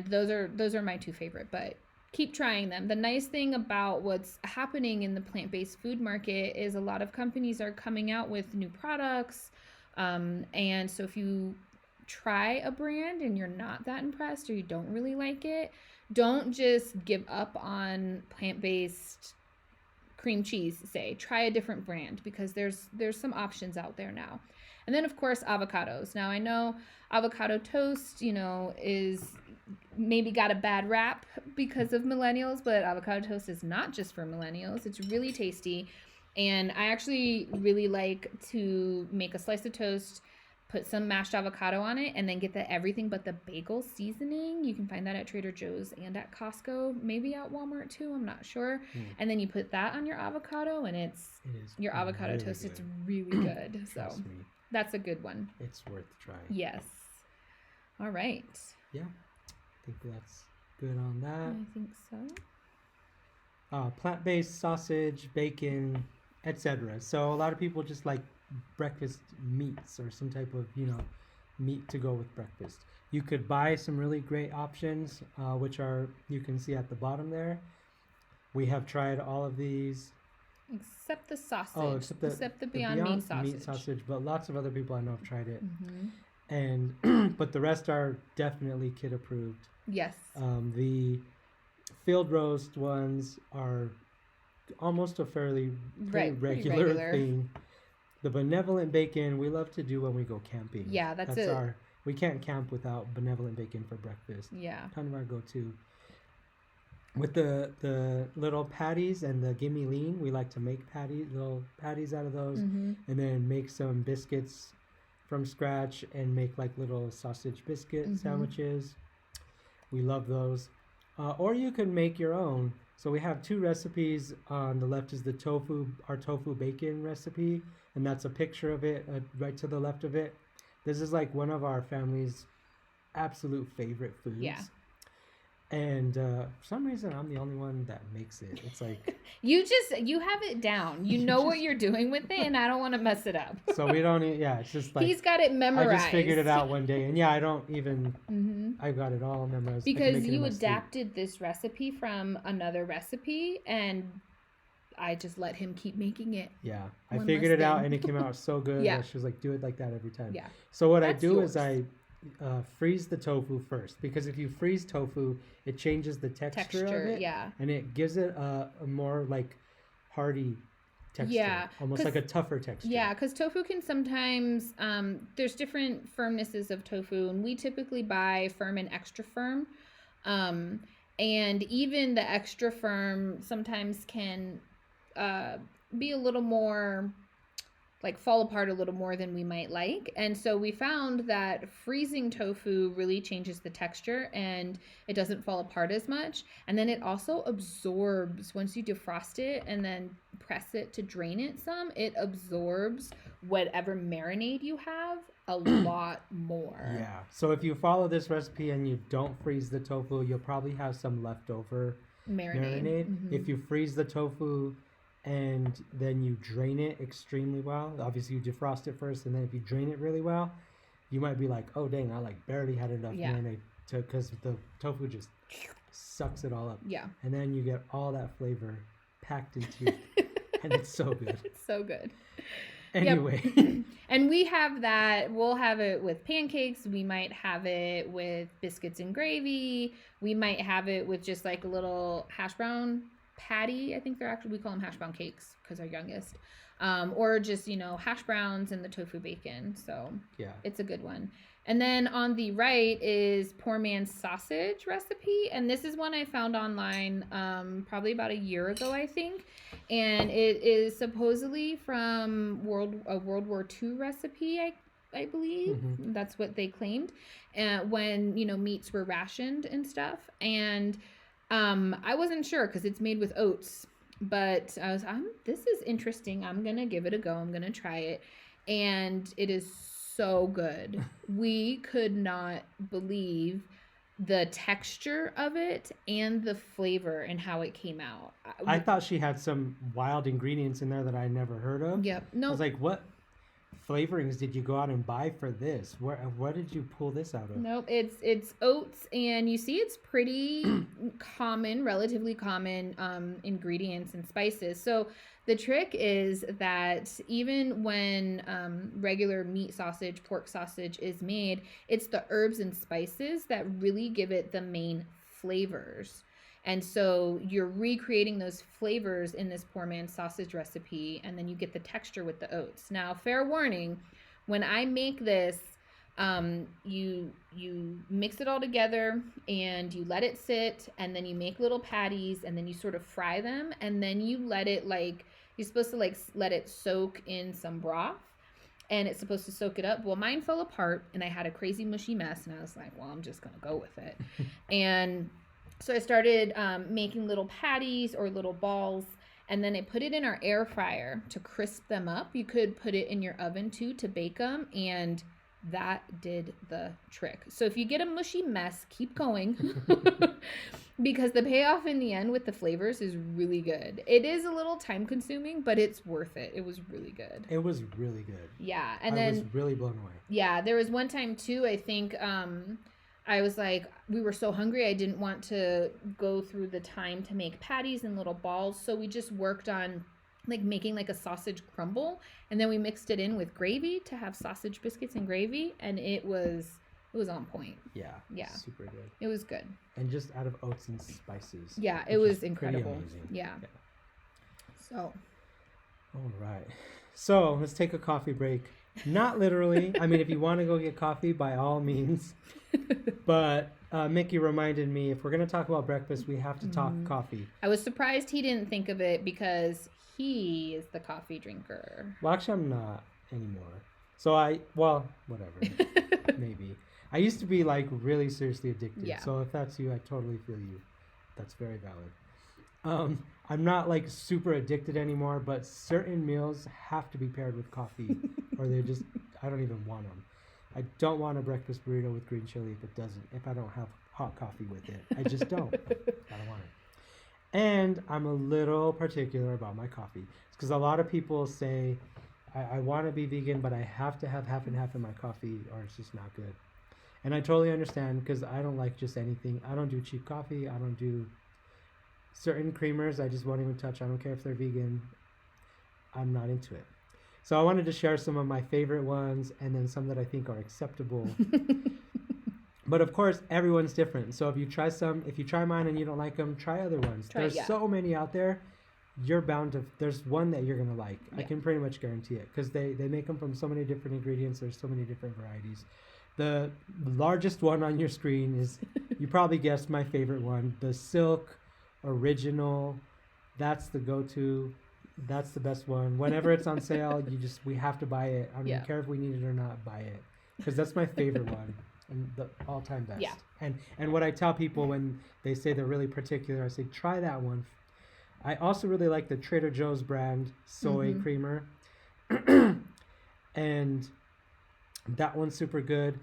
those are my two favorite, but keep trying them. The nice thing about what's happening in the plant-based food market is a lot of companies are coming out with new products. And so if you try a brand and you're not that impressed or you don't really like it, don't just give up on plant-based cream cheese, say. Try a different brand, because there's some options out there now. And then, of course, avocados. Now, I know avocado toast, is maybe got a bad rap because of millennials, but avocado toast is not just for millennials. It's really tasty. And I actually really like to make a slice of toast, put some mashed avocado on it, and then get the everything but the bagel seasoning. You can find that at Trader Joe's and at Costco, maybe at Walmart too, I'm not sure. And then you put that on your avocado, and it is your avocado really toast. Good. It's really good. So that's a good one. It's worth trying. Yes. All right. Yeah, I think that's good on that. I think so. Plant-based sausage, bacon, etc. So a lot of people just like breakfast meats or some type of meat to go with breakfast. You could buy some really great options, which are you can see at the bottom there. We have tried all of these except the sausage. Except the Beyond Meat sausage. But lots of other people I know have tried it. And but the rest are definitely kid approved. Yes. The field roast ones are almost a fairly regular thing. The benevolent bacon we love to do when we go camping. Yeah, that's we can't camp without benevolent bacon for breakfast. Yeah. Kind of our go-to. With the little patties and the gimme lean, we like to make little patties out of those, and then make some biscuits from scratch and make like little sausage biscuit sandwiches. We love those. Or you can make your own. So we have two recipes. On the left is our tofu bacon recipe, and that's a picture of it right to the left of it. This is like one of our family's absolute favorite foods. Yeah. And for some reason, I'm the only one that makes it. It's like you have it down. You know what you're doing with it, and I don't want to mess it up. So we don't. It's just like he's got it memorized. I just figured it out one day, and I don't even. I got it all memorized because you adapted this recipe from another recipe, and I just let him keep making it. Yeah, I figured it out, and it came out so good. Yeah, she was like, "Do it like that every time." Yeah. So what I do is I freeze the tofu first, because if you freeze tofu, it changes the texture of it, and it gives it a more like hearty texture, almost like a tougher texture. Yeah, because tofu can sometimes there's different firmnesses of tofu, and we typically buy firm and extra firm, and even the extra firm sometimes can be a little more like fall apart a little more than we might like. And so we found that freezing tofu really changes the texture, and it doesn't fall apart as much. And then it also absorbs, once you defrost it and then press it to drain it some, it absorbs whatever marinade you have a lot more. Yeah. So if you follow this recipe and you don't freeze the tofu, you'll probably have some leftover marinade. If you freeze the tofu and then you drain it extremely well, obviously you defrost it first, and then if you drain it really well, you might be like, oh dang, I like barely had enough marinade because the tofu just sucks it all up. Yeah. And then you get all that flavor packed into and it's so good. It's so good. Anyway. Yep. And we have that. We'll have it with pancakes. We might have it with biscuits and gravy. We might have it with just like a little hash brown patty. I think we call them hash brown cakes because our youngest. Or just, hash browns and the tofu bacon. So yeah, it's a good one. And then on the right is poor man's sausage recipe. And this is one I found online probably about a year ago, I think. And it is supposedly from a World War II recipe, I believe. That's what they claimed. When, meats were rationed and stuff. And I wasn't sure because it's made with oats. But I was, this is interesting. I'm going to give it a go. I'm going to try it. And it is so good. We could not believe the texture of it and the flavor and how it came out. I thought she had some wild ingredients in there that I never heard of. Yep. No. I was like, what flavorings did you go out and buy for this? Where did you pull this out of? Nope. It's oats, and you see it's pretty common, relatively common ingredients and spices. So the trick is that even when regular meat sausage, pork sausage is made, it's the herbs and spices that really give it the main flavors. And so you're recreating those flavors in this poor man's sausage recipe, and then you get the texture with the oats. Now, fair warning, when I make this, you mix it all together and you let it sit, and then you make little patties, and then you sort of fry them, and then you let it you're supposed to let it soak in some broth. and it's supposed to soak it up. Well, mine fell apart and I had a crazy mushy mess, and I was like, well, I'm just going to go with it. And so I started making little patties or little balls, and then I put it in our air fryer to crisp them up. You could put it in your oven too to bake them, and that did the trick. So if you get a mushy mess, keep going because the payoff in the end with the flavors is really good. It is a little time consuming, but it's worth it. It was really good. It was really good. Yeah. And I then was really blown away. Yeah, there was one time too, I think I was like, we were so hungry, I didn't want to go through the time to make patties and little balls. So we just worked on like making like a sausage crumble, and then we mixed it in with gravy to have sausage biscuits and gravy, and it was on point. Yeah. Yeah. Super good. It was good. And just out of oats and spices. Yeah, it was incredible. Yeah. So. All right. So let's take a coffee break. Not literally. I mean, if you want to go get coffee, by all means. But Mickey reminded me, if we're going to talk about breakfast, we have to talk coffee. I was surprised he didn't think of it because he is the coffee drinker. Well, actually, I'm not anymore. So whatever. Maybe. I used to be like really seriously addicted. Yeah. So if that's you, I totally feel you. That's very valid. I'm not like super addicted anymore, but certain meals have to be paired with coffee or I don't even want them. I don't want a breakfast burrito with green chili if I don't have hot coffee with it. I just don't. I don't want it. And I'm a little particular about my coffee because a lot of people say, I want to be vegan, but I have to have half and half in my coffee or it's just not good. And I totally understand because I don't like just anything. I don't do cheap coffee. I don't do certain creamers. I just won't even touch. I don't care if they're vegan. I'm not into it. So I wanted to share some of my favorite ones and then some that I think are acceptable. But of course, everyone's different. So if you try mine and you don't like them, try other ones. There's so many out there. You're bound to, there's one that you're going to like. Yeah. I can pretty much guarantee it because they make them from so many different ingredients. There's so many different varieties. The largest one on your screen is, you probably guessed my favorite one, the Silk Original. That's the go-to. That's the best one. Whenever it's on sale, we have to buy it. I don't care if we need it or not, buy it. Because that's my favorite one and the all-time best. Yeah. And what I tell people when they say they're really particular, I say, try that one. I also really like the Trader Joe's brand soy creamer. And that one's super good.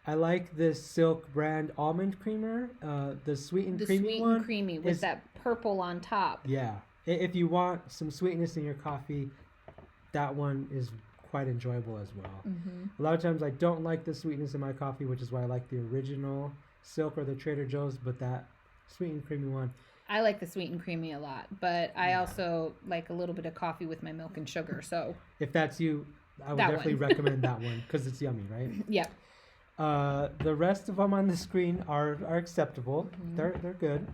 I like this Silk brand almond creamer. The sweet and creamy one. The sweet and creamy with that purple on top. Yeah. If you want some sweetness in your coffee, that one is quite enjoyable as well. A lot of times I don't like the sweetness in my coffee, which is why I like the original Silk or the Trader Joe's, but that sweet and creamy one. I like the sweet and creamy a lot, but I also like a little bit of coffee with my milk and sugar. So if that's you, I would definitely recommend that one because it's yummy, right? Yeah. The rest of them on the screen are acceptable. They're good.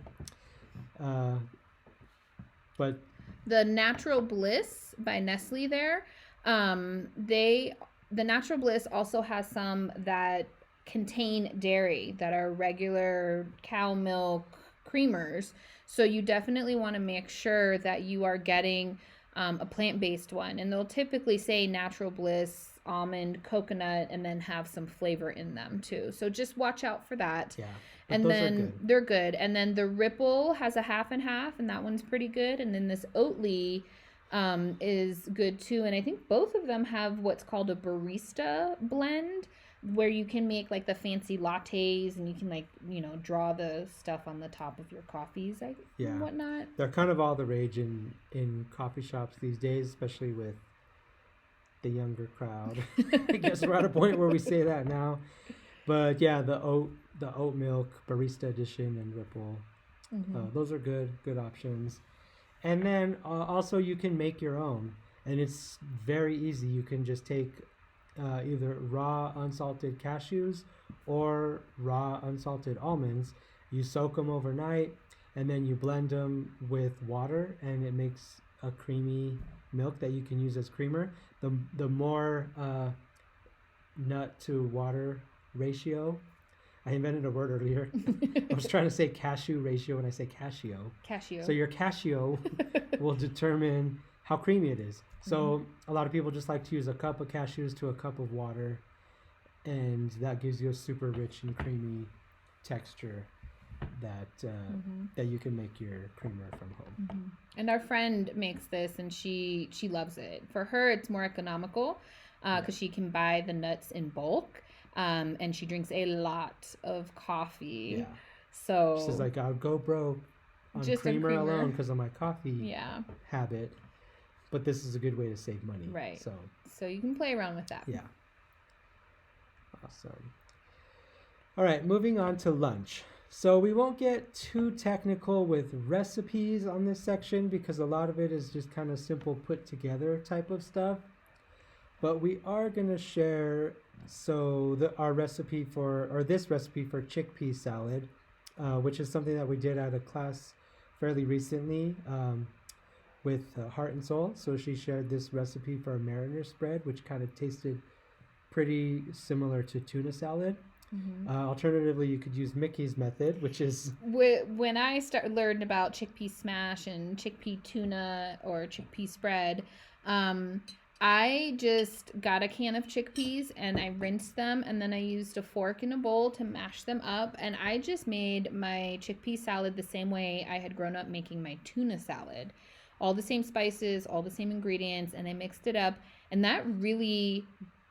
But the Natural Bliss by Nestle there, the Natural Bliss also has some that contain dairy that are regular cow milk creamers. So you definitely want to make sure that you are getting a plant-based one. And they'll typically say Natural Bliss, almond, coconut, and then have some flavor in them too. So just watch out for that. Yeah. And then they're good. And then the Ripple has a half and half, and that one's pretty good. And then this Oatly is good too. And I think both of them have what's called a barista blend, where you can make like the fancy lattes and you can like, draw the stuff on the top of your coffees and whatnot. They're kind of all the rage in coffee shops these days, especially with the younger crowd. I guess we're at a point where we say that now. But yeah, the oat milk barista edition and Ripple, those are good options. And then also you can make your own, and it's very easy. You can just take either raw unsalted cashews or raw unsalted almonds. You soak them overnight, and then you blend them with water, and it makes a creamy milk that you can use as creamer. The more nut to water ratio. I invented a word earlier. I was trying to say cashew ratio and I say casio. Casio. So your casio will determine how creamy it is. So a lot of people just like to use a cup of cashews to a cup of water, and that gives you a super rich and creamy texture that that you can make your creamer from home. And our friend makes this, and she loves it. For her, it's more economical because she can buy the nuts in bulk, and she drinks a lot of coffee. Yeah. So she's like, I'll go broke on just creamer alone because of my coffee habit, but this is a good way to save money. Right. So you can play around with that. Yeah. Awesome. All right, moving on to lunch. So we won't get too technical with recipes on this section because a lot of it is just kind of simple put together type of stuff. But we are going to share our recipe this recipe for chickpea salad, which is something that we did at a class fairly recently with Heart and Soul. So she shared this recipe for a marinara spread, which kind of tasted pretty similar to tuna salad. Alternatively, you could use Mickey's method, which is when I learned about chickpea smash and chickpea tuna or chickpea spread. I just got a can of chickpeas and I rinsed them, and then I used a fork in a bowl to mash them up, and I just made my chickpea salad the same way I had grown up making my tuna salad. All the same spices, all the same ingredients, and I mixed it up, and that really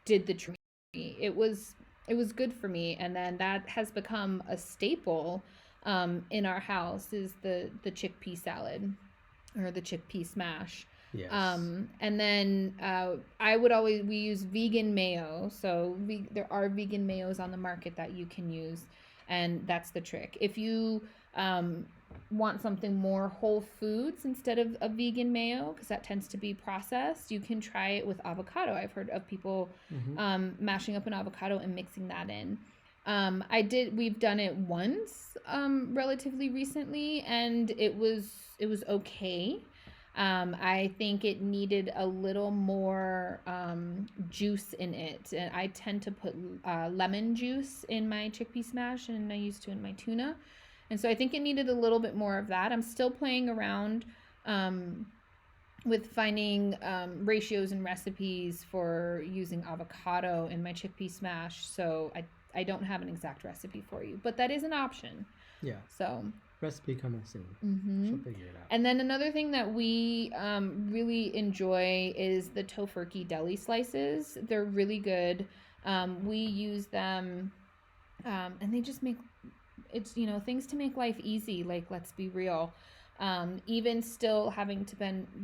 did the trick. It was good for me, and then that has become a staple in our house is the chickpea salad or the chickpea smash. Yes. And then we use vegan mayo. So there are vegan mayos on the market that you can use, and that's the trick. If you want something more whole foods instead of a vegan mayo, because that tends to be processed, you can try it with avocado. I've heard of people mashing up an avocado and mixing that in. We've done it once relatively recently, and it was okay. I think it needed a little more juice in it, and I tend to put lemon juice in my chickpea smash, and I used to in my tuna, and so I think it needed a little bit more of that. I'm still playing around with finding ratios and recipes for using avocado in my chickpea smash, so I don't have an exact recipe for you, but that is an option. Yeah. So recipe coming soon. She'll figure it out. And then another thing that we really enjoy is the tofurkey deli slices. They're really good. We use them, and they just make things to make life easy. Like, let's be real. Even still having to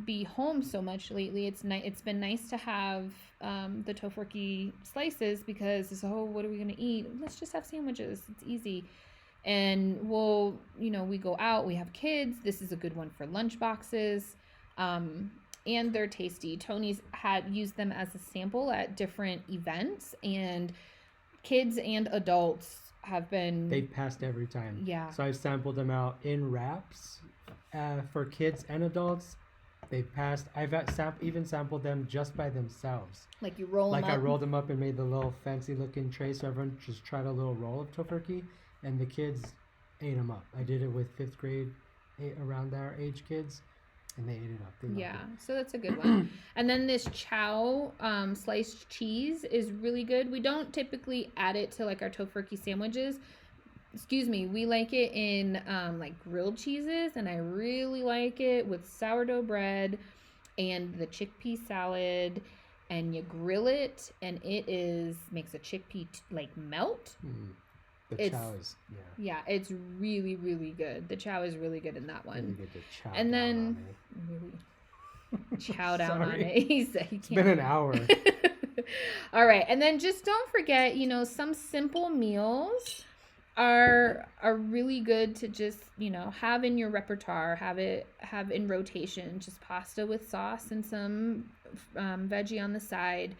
be home so much lately, it's been nice to have the tofurkey slices because what are we gonna eat? Let's just have sandwiches. It's easy. And we go out, we have kids. This is a good one for lunch boxes. And they're tasty. Tony's had used them as a sample at different events, and kids and adults they've passed every time. Yeah. So I've sampled them out in wraps for kids and adults. They've passed. I've even sampled them just by themselves. Like you roll them up? Like I rolled them up and made the little fancy looking tray, so everyone just tried a little roll of tofurkey. And the kids ate them up. I did it with 5th grade, around our age kids, and they ate it up. They loved it. So that's a good one. And then this chow sliced cheese is really good. We don't typically add it to like our tofurkey sandwiches. We like it in like grilled cheeses, and I really like it with sourdough bread and the chickpea salad. And you grill it, and makes a chickpea like melt. The chow is, yeah, it's really, really good. The chow is really good in that one. Really good to chow and then really chow down on it. He said he can't. It's been an hour. All right, and then just don't forget, some simple meals are really good to just have in your repertoire. Have in rotation. Just pasta with sauce and some veggie on the side.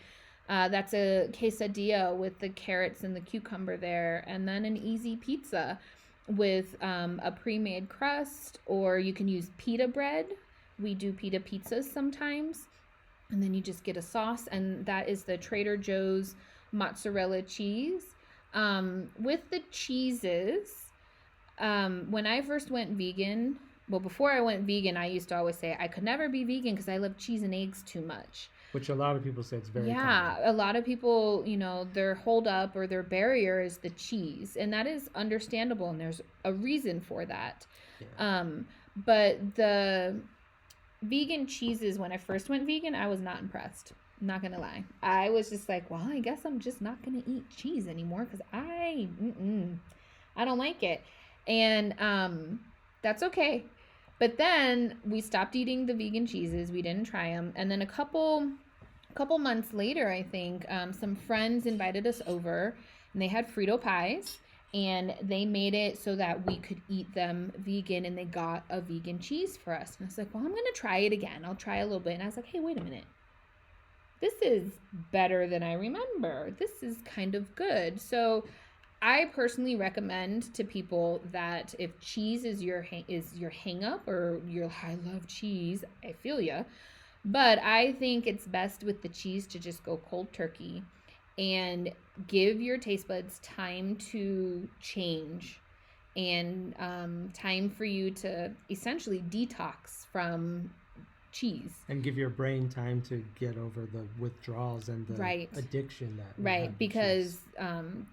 That's a quesadilla with the carrots and the cucumber there, and then an easy pizza with a pre-made crust, or you can use pita bread. We do pita pizzas sometimes, and then you just get a sauce, and that is the Trader Joe's mozzarella cheese. With the cheeses, when I first went vegan, well, before I went vegan, I used to always say I could never be vegan because I love cheese and eggs too much. Which a lot of people say it's very Yeah, common. a lot of people, their hold up or their barrier is the cheese, and that is understandable, and there's a reason for that. Yeah. But the vegan cheeses, when I first went vegan, I was not impressed. I'm not gonna lie. I was just like, well, I guess I'm just not gonna eat cheese anymore because I don't like it, and that's okay. But then we stopped eating the vegan cheeses. We didn't try them, and then a couple months later, I think, some friends invited us over, and they had Frito pies, and they made it so that we could eat them vegan, and they got a vegan cheese for us. And I was like, well, I'm gonna try it again. I'll try a little bit. And I was like, hey, wait a minute. This is better than I remember. This is kind of good. So I personally recommend to people that if cheese is your hang up, or you're, I love cheese, I feel ya. But I think it's best with the cheese to just go cold turkey and give your taste buds time to change, and time for you to essentially detox from cheese. And give your brain time to get over the withdrawals and the addiction that because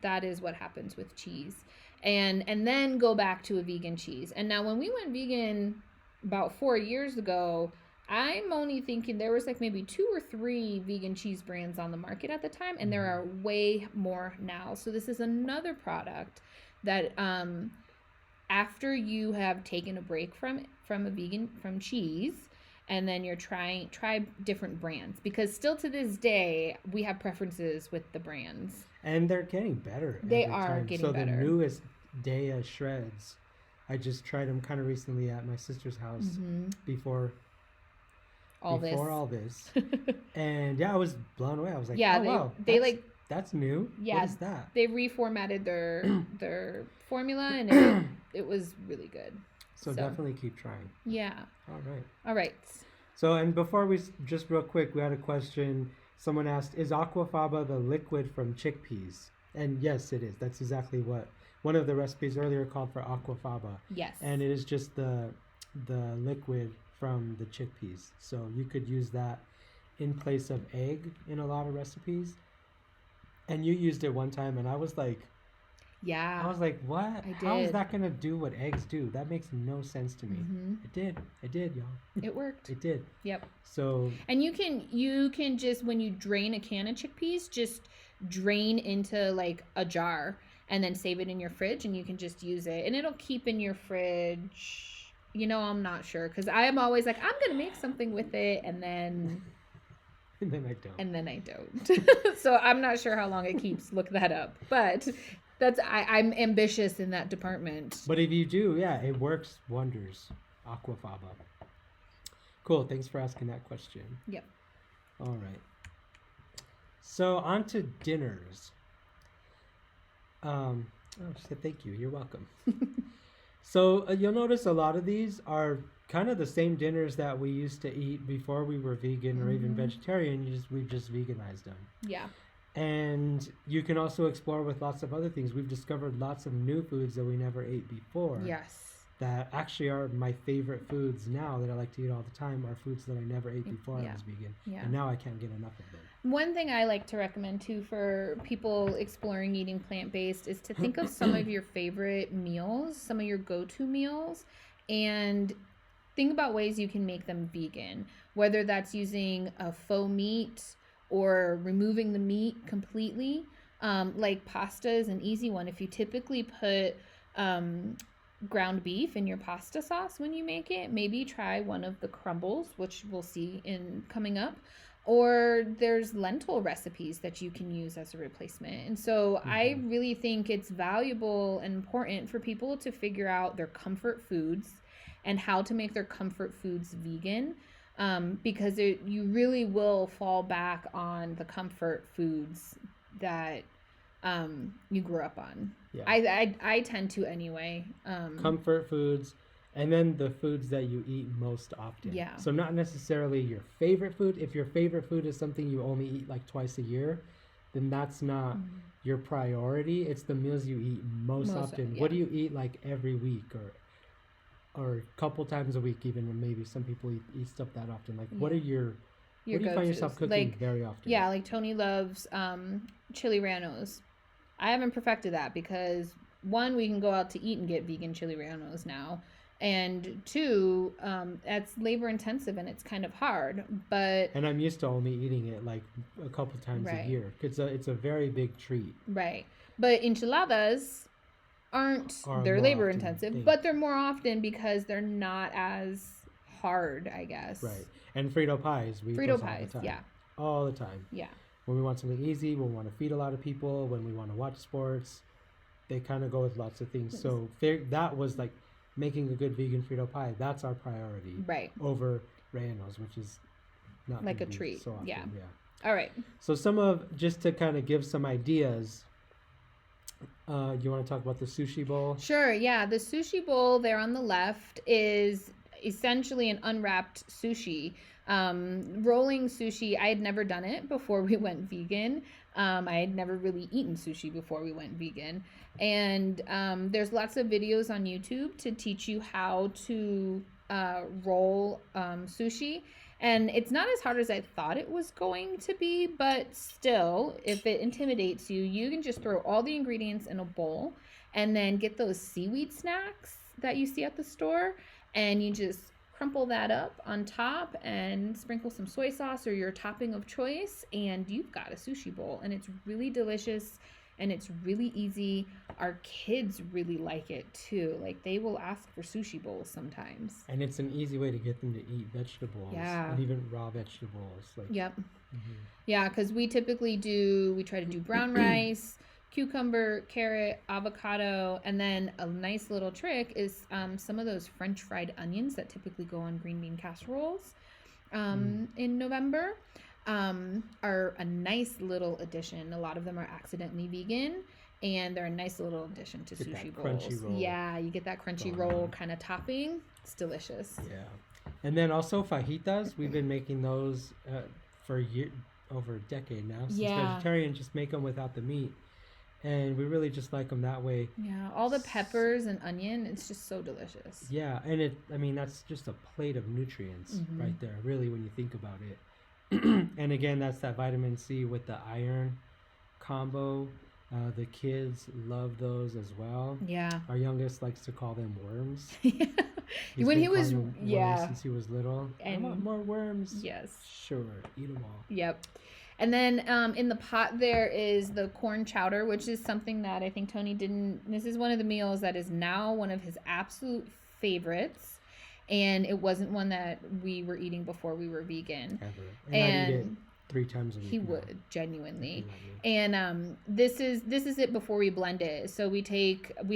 that is what happens with cheese. And then go back to a vegan cheese. And now when we went vegan about 4 years ago, I'm only thinking there was like maybe 2 or 3 vegan cheese brands on the market at the time, and there are way more now. So this is another product that after you have taken a break from cheese, and then you're try different brands, because still to this day we have preferences with the brands, and they're getting better. They are getting better. So the newest Daya shreds, I just tried them kind of recently at my sister's house before all this. And yeah, I was blown away. I was like, wow, that's new. Yeah, what is that? They reformatted their formula, and it was really good. So definitely keep trying. Yeah. All right. So, and before we, just real quick, we had a question. Someone asked, is aquafaba the liquid from chickpeas? And yes, it is. That's exactly what one of the recipes earlier called for aquafaba. Yes. And it is just the liquid from the chickpeas. So you could use that in place of egg in a lot of recipes. And you used it one time, and I was like, yeah. I was like, what? How is that going to do what eggs do? That makes no sense to me. It did, y'all. It worked. It did. Yep. So. And you can just, when you drain a can of chickpeas, just drain into like a jar and then save it in your fridge, and you can just use it. And it'll keep in your fridge. I'm not sure, because I am always like, I'm going to make something with it, and then... and then I don't. So I'm not sure how long it keeps. Look that up. But... I'm ambitious in that department. But if you do, yeah, it works wonders. Aquafaba. Cool. Thanks for asking that question. Yep. All right. So on to dinners. She said thank you. You're welcome. So you'll notice a lot of these are kind of the same dinners that we used to eat before we were vegan or even vegetarian. We've just veganized them. Yeah. And you can also explore with lots of other things. We've discovered lots of new foods that we never ate before. Yes. That actually are my favorite foods now that I like to eat all the time, are foods that I never ate before I was vegan. Yeah. And now I can't get enough of them. One thing I like to recommend too for people exploring eating plant-based is to think of some of your favorite meals, some of your go-to meals, and think about ways you can make them vegan. Whether that's using a faux meat, or removing the meat completely. Like pasta is an easy one. If you typically put ground beef in your pasta sauce when you make it, maybe try one of the crumbles, which we'll see in coming up. Or there's lentil recipes that you can use as a replacement. And so I really think it's valuable and important for people to figure out their comfort foods and how to make their comfort foods vegan. Because you really will fall back on the comfort foods that you grew up on. Yeah. I tend to anyway. Comfort foods, and then the foods that you eat most often. Yeah. So not necessarily your favorite food. If your favorite food is something you only eat like twice a year, then that's not your priority. It's the meals you eat most often. Yeah. What do you eat like every week or or a couple times a week, even when maybe some people eat stuff that often. Like, what are Your what do you find yourself cooking like, very often? Yeah, like Tony loves chili rellenos. I haven't perfected that because one, we can go out to eat and get vegan chili rellenos now, and two, that's labor intensive and it's kind of hard. But and I'm used to only eating it like a couple times a year. It's a very big treat. Right, but enchiladas they're labor intensive, but they're more often because they're not as hard, I guess. Right, and Frito pies. We eat those all the time. Yeah, all the time. Yeah. When we want something easy, when we want to feed a lot of people, when we want to watch sports, they kind of go with lots of things. So that was like making a good vegan Frito pie. That's our priority. Right. Over rellenos, which is not like a treat. So often. Yeah. All right. So just to kind of give some ideas, you want to talk about the sushi bowl? Sure. Yeah. The sushi bowl there on the left is essentially an unwrapped sushi. Rolling sushi, I had never done it before we went vegan. I had never really eaten sushi before we went vegan. And there's lots of videos on YouTube to teach you how to roll sushi. And it's not as hard as I thought it was going to be, but still, if it intimidates you, you can just throw all the ingredients in a bowl and then get those seaweed snacks that you see at the store, and you just crumple that up on top and sprinkle some soy sauce or your topping of choice, and you've got a sushi bowl. And it's really delicious and it's really easy. Our kids really like it too. Like, they will ask for sushi bowls sometimes. And it's an easy way to get them to eat vegetables. Yeah. And even raw vegetables. Like, yep. Mm-hmm. Yeah, because we typically we try to do brown rice, cucumber, carrot, avocado, and then a nice little trick is some of those French fried onions that typically go on green bean casseroles in November are a nice little addition. A lot of them are accidentally vegan, and they're a nice little addition to sushi bowls. Yeah, you get that crunchy roll kind of topping. It's delicious. Yeah. And then also fajitas. We've been making those for over a decade now. Since vegetarian, just make them without the meat. And we really just like them that way. Yeah, all the peppers and onion, it's just so delicious. Yeah, and that's just a plate of nutrients right there, really, when you think about it. And again, that's that vitamin C with the iron combo. The kids love those as well. Yeah. Our youngest likes to call them worms. When he was since he was little. And I want more worms. Yes. Sure, eat them all. Yep. And then in the pot there is the corn chowder, which is something that I think Tony didn't. This is one of the meals that is now one of his absolute favorites. And it wasn't one that we were eating before we were vegan. Ever. And I eat it 3 times a week. He would, genuinely. And this is it before we blend it. So we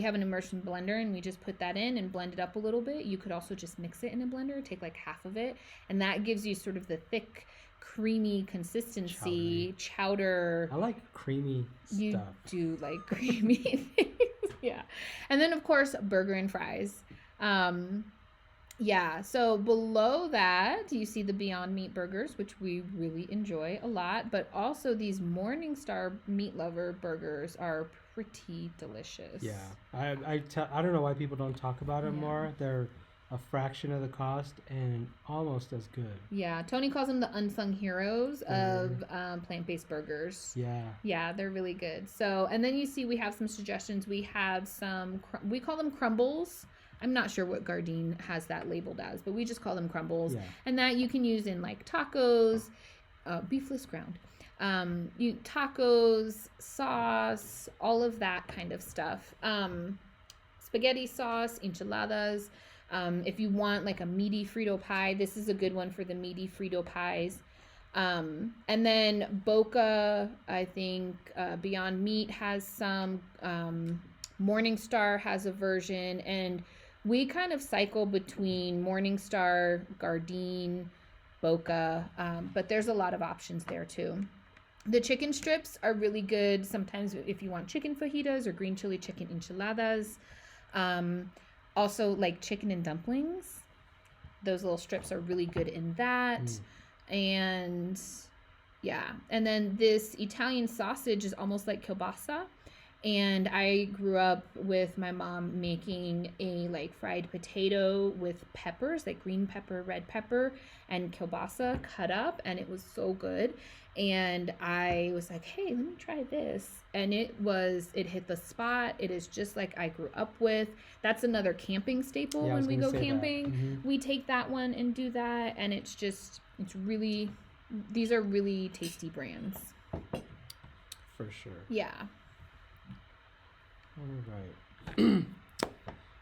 have an immersion blender, and we just put that in and blend it up a little bit. You could also just mix it in a blender, take like half of it, and that gives you sort of the thick, creamy consistency. Chowder. I like creamy stuff. You do like creamy things. Yeah. And then, of course, burger and fries. Yeah, so below that, you see the Beyond Meat burgers, which we really enjoy a lot, but also these Morningstar Meat Lover burgers are pretty delicious. Yeah, I don't know why people don't talk about them more. They're a fraction of the cost and almost as good. Yeah, Tony calls them the unsung heroes of plant-based burgers. Yeah. Yeah, they're really good. So, and then you see we have some suggestions. We have we call them crumbles. I'm not sure what Gardein has that labeled as, but we just call them crumbles. Yeah. And that you can use in like tacos, beefless ground, tacos, sauce, all of that kind of stuff. Spaghetti sauce, enchiladas. If you want like a meaty Frito pie, this is a good one for the meaty Frito pies. And then Boca, I think Beyond Meat has some. Morningstar has a version, and we kind of cycle between Morningstar, Gardein, Boca, but there's a lot of options there too. The chicken strips are really good sometimes if you want chicken fajitas or green chili chicken enchiladas. Also, like chicken and dumplings. Those little strips are really good in that. And yeah, and then this Italian sausage is almost like kielbasa. And I grew up with my mom making a like fried potato with peppers, like green pepper, red pepper, and kielbasa cut up, and it was so good. And I was like, hey, let me try this. And it hit the spot. It is just like I grew up with. That's another camping staple. Yeah, I when was we gonna go say that. camping. We take that one and do that. And it's really, these are really tasty brands. For sure. Yeah. All right.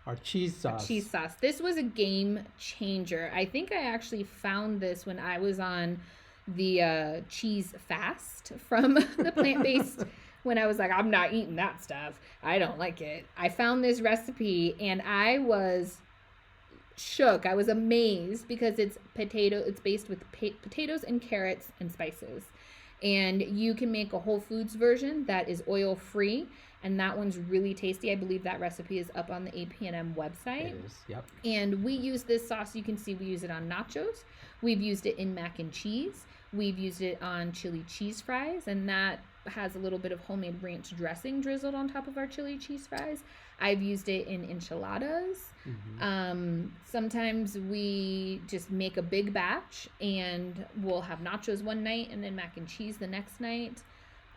Our cheese sauce. Cheese sauce. This was a game changer. I think I actually found this when I was on the cheese fast from the plant-based when I was like, I'm not eating that stuff. I don't like it. I found this recipe and I was shook. I was amazed because it's based with potatoes and carrots and spices. And you can make a Whole Foods version that is oil-free, and that one's really tasty. I believe that recipe is up on the APNM website. It is, yep. And we use this sauce. You can see we use it on nachos. We've used it in mac and cheese. We've used it on chili cheese fries, and that has a little bit of homemade ranch dressing drizzled on top of our chili cheese fries. I've used it in enchiladas. Sometimes we just make a big batch and we'll have nachos one night and then mac and cheese the next night.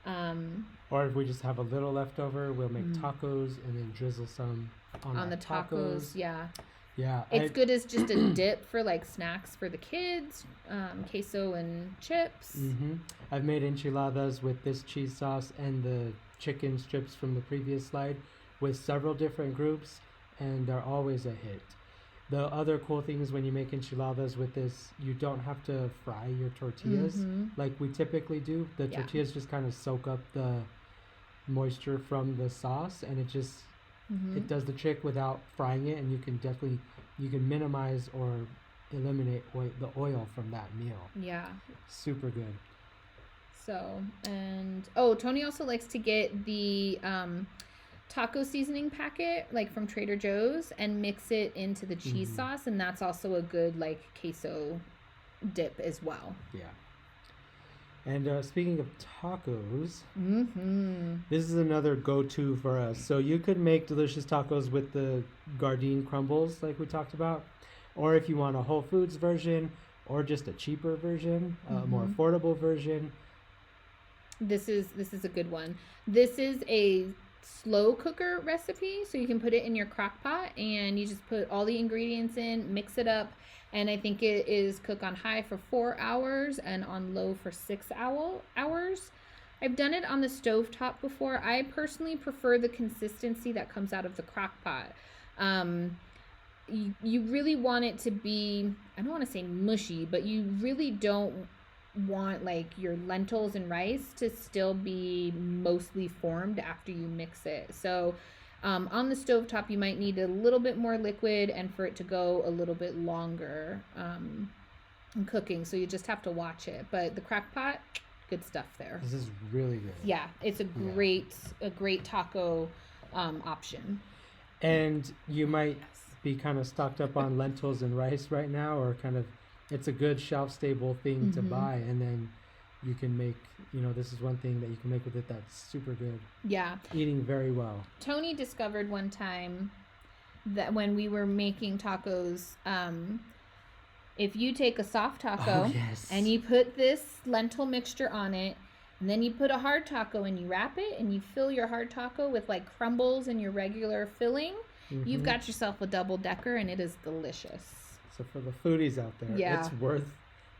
Or if we just have a little left over, we'll make tacos and then drizzle some on the tacos. Yeah. Yeah. It's good as just a dip for like snacks for the kids, queso and chips. I've made enchiladas with this cheese sauce and the chicken strips from the previous slide with several different groups, and they're always a hit. The other cool thing is when you make enchiladas with this, you don't have to fry your tortillas like we typically do. The tortillas just kind of soak up the moisture from the sauce, and it just it does the trick without frying it, and you can minimize or eliminate the oil from that meal. Yeah. Super good. So, and Tony also likes to get the taco seasoning packet like from Trader Joe's and mix it into the cheese sauce, and that's also a good like queso dip as well. Yeah. And speaking of tacos, this is another go-to for us. So you could make delicious tacos with the Gardein crumbles like we talked about, or if you want a Whole Foods version, or just a cheaper version, a more affordable version. This is a good one. This is a slow cooker recipe, so you can put it in your crock pot and you just put all the ingredients in, mix it up, and I think it is cook on high for 4 hours and on low for 6 hours. I've done it on the stovetop before. I personally prefer the consistency that comes out of the crock pot. You really want it to be, I don't want to say mushy, but you really don't want like your lentils and rice to still be mostly formed after you mix it. So on the stovetop, you might need a little bit more liquid and for it to go a little bit longer in cooking. So you just have to watch it. But the crock pot, good stuff there. This is really good. Yeah, it's a great taco option. And you might be kind of stocked up on lentils and rice right now, or kind of it's a good shelf stable thing to buy, and then you can make, this is one thing that you can make with it that's super good. Yeah. Eating very well. Tony discovered one time that when we were making tacos, if you take a soft taco and you put this lentil mixture on it, and then you put a hard taco and you wrap it and you fill your hard taco with like crumbles and your regular filling, you've got yourself a double decker, and it is delicious. So for the foodies out there, it's worth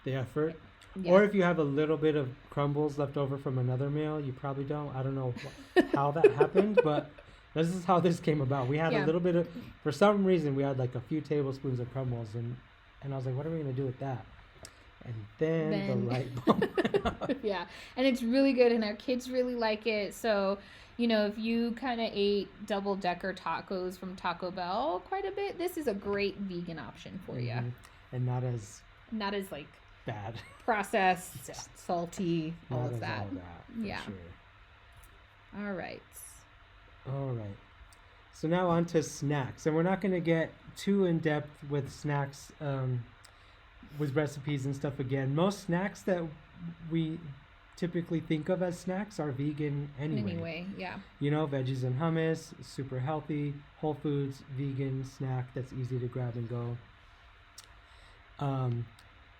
the effort. Yeah. Or if you have a little bit of crumbles left over from another meal, you probably don't. I don't know how that happened, but this is how this came about. We had a little bit of, for some reason, we had like a few tablespoons of crumbles, and I was like, what are we going to do with that? And then the light bulb went on. Yeah, and it's really good, and our kids really like it. So, if you kind of ate double-decker tacos from Taco Bell quite a bit, this is a great vegan option for you. And not as like bad, processed, salty, all not of that. All that, yeah. Sure. All right. So now on to snacks, and we're not going to get too in depth with snacks, with recipes and stuff again. Most snacks that we typically think of as snacks are vegan anyway. Yeah. You know, veggies and hummus, super healthy, whole foods, vegan snack that's easy to grab and go.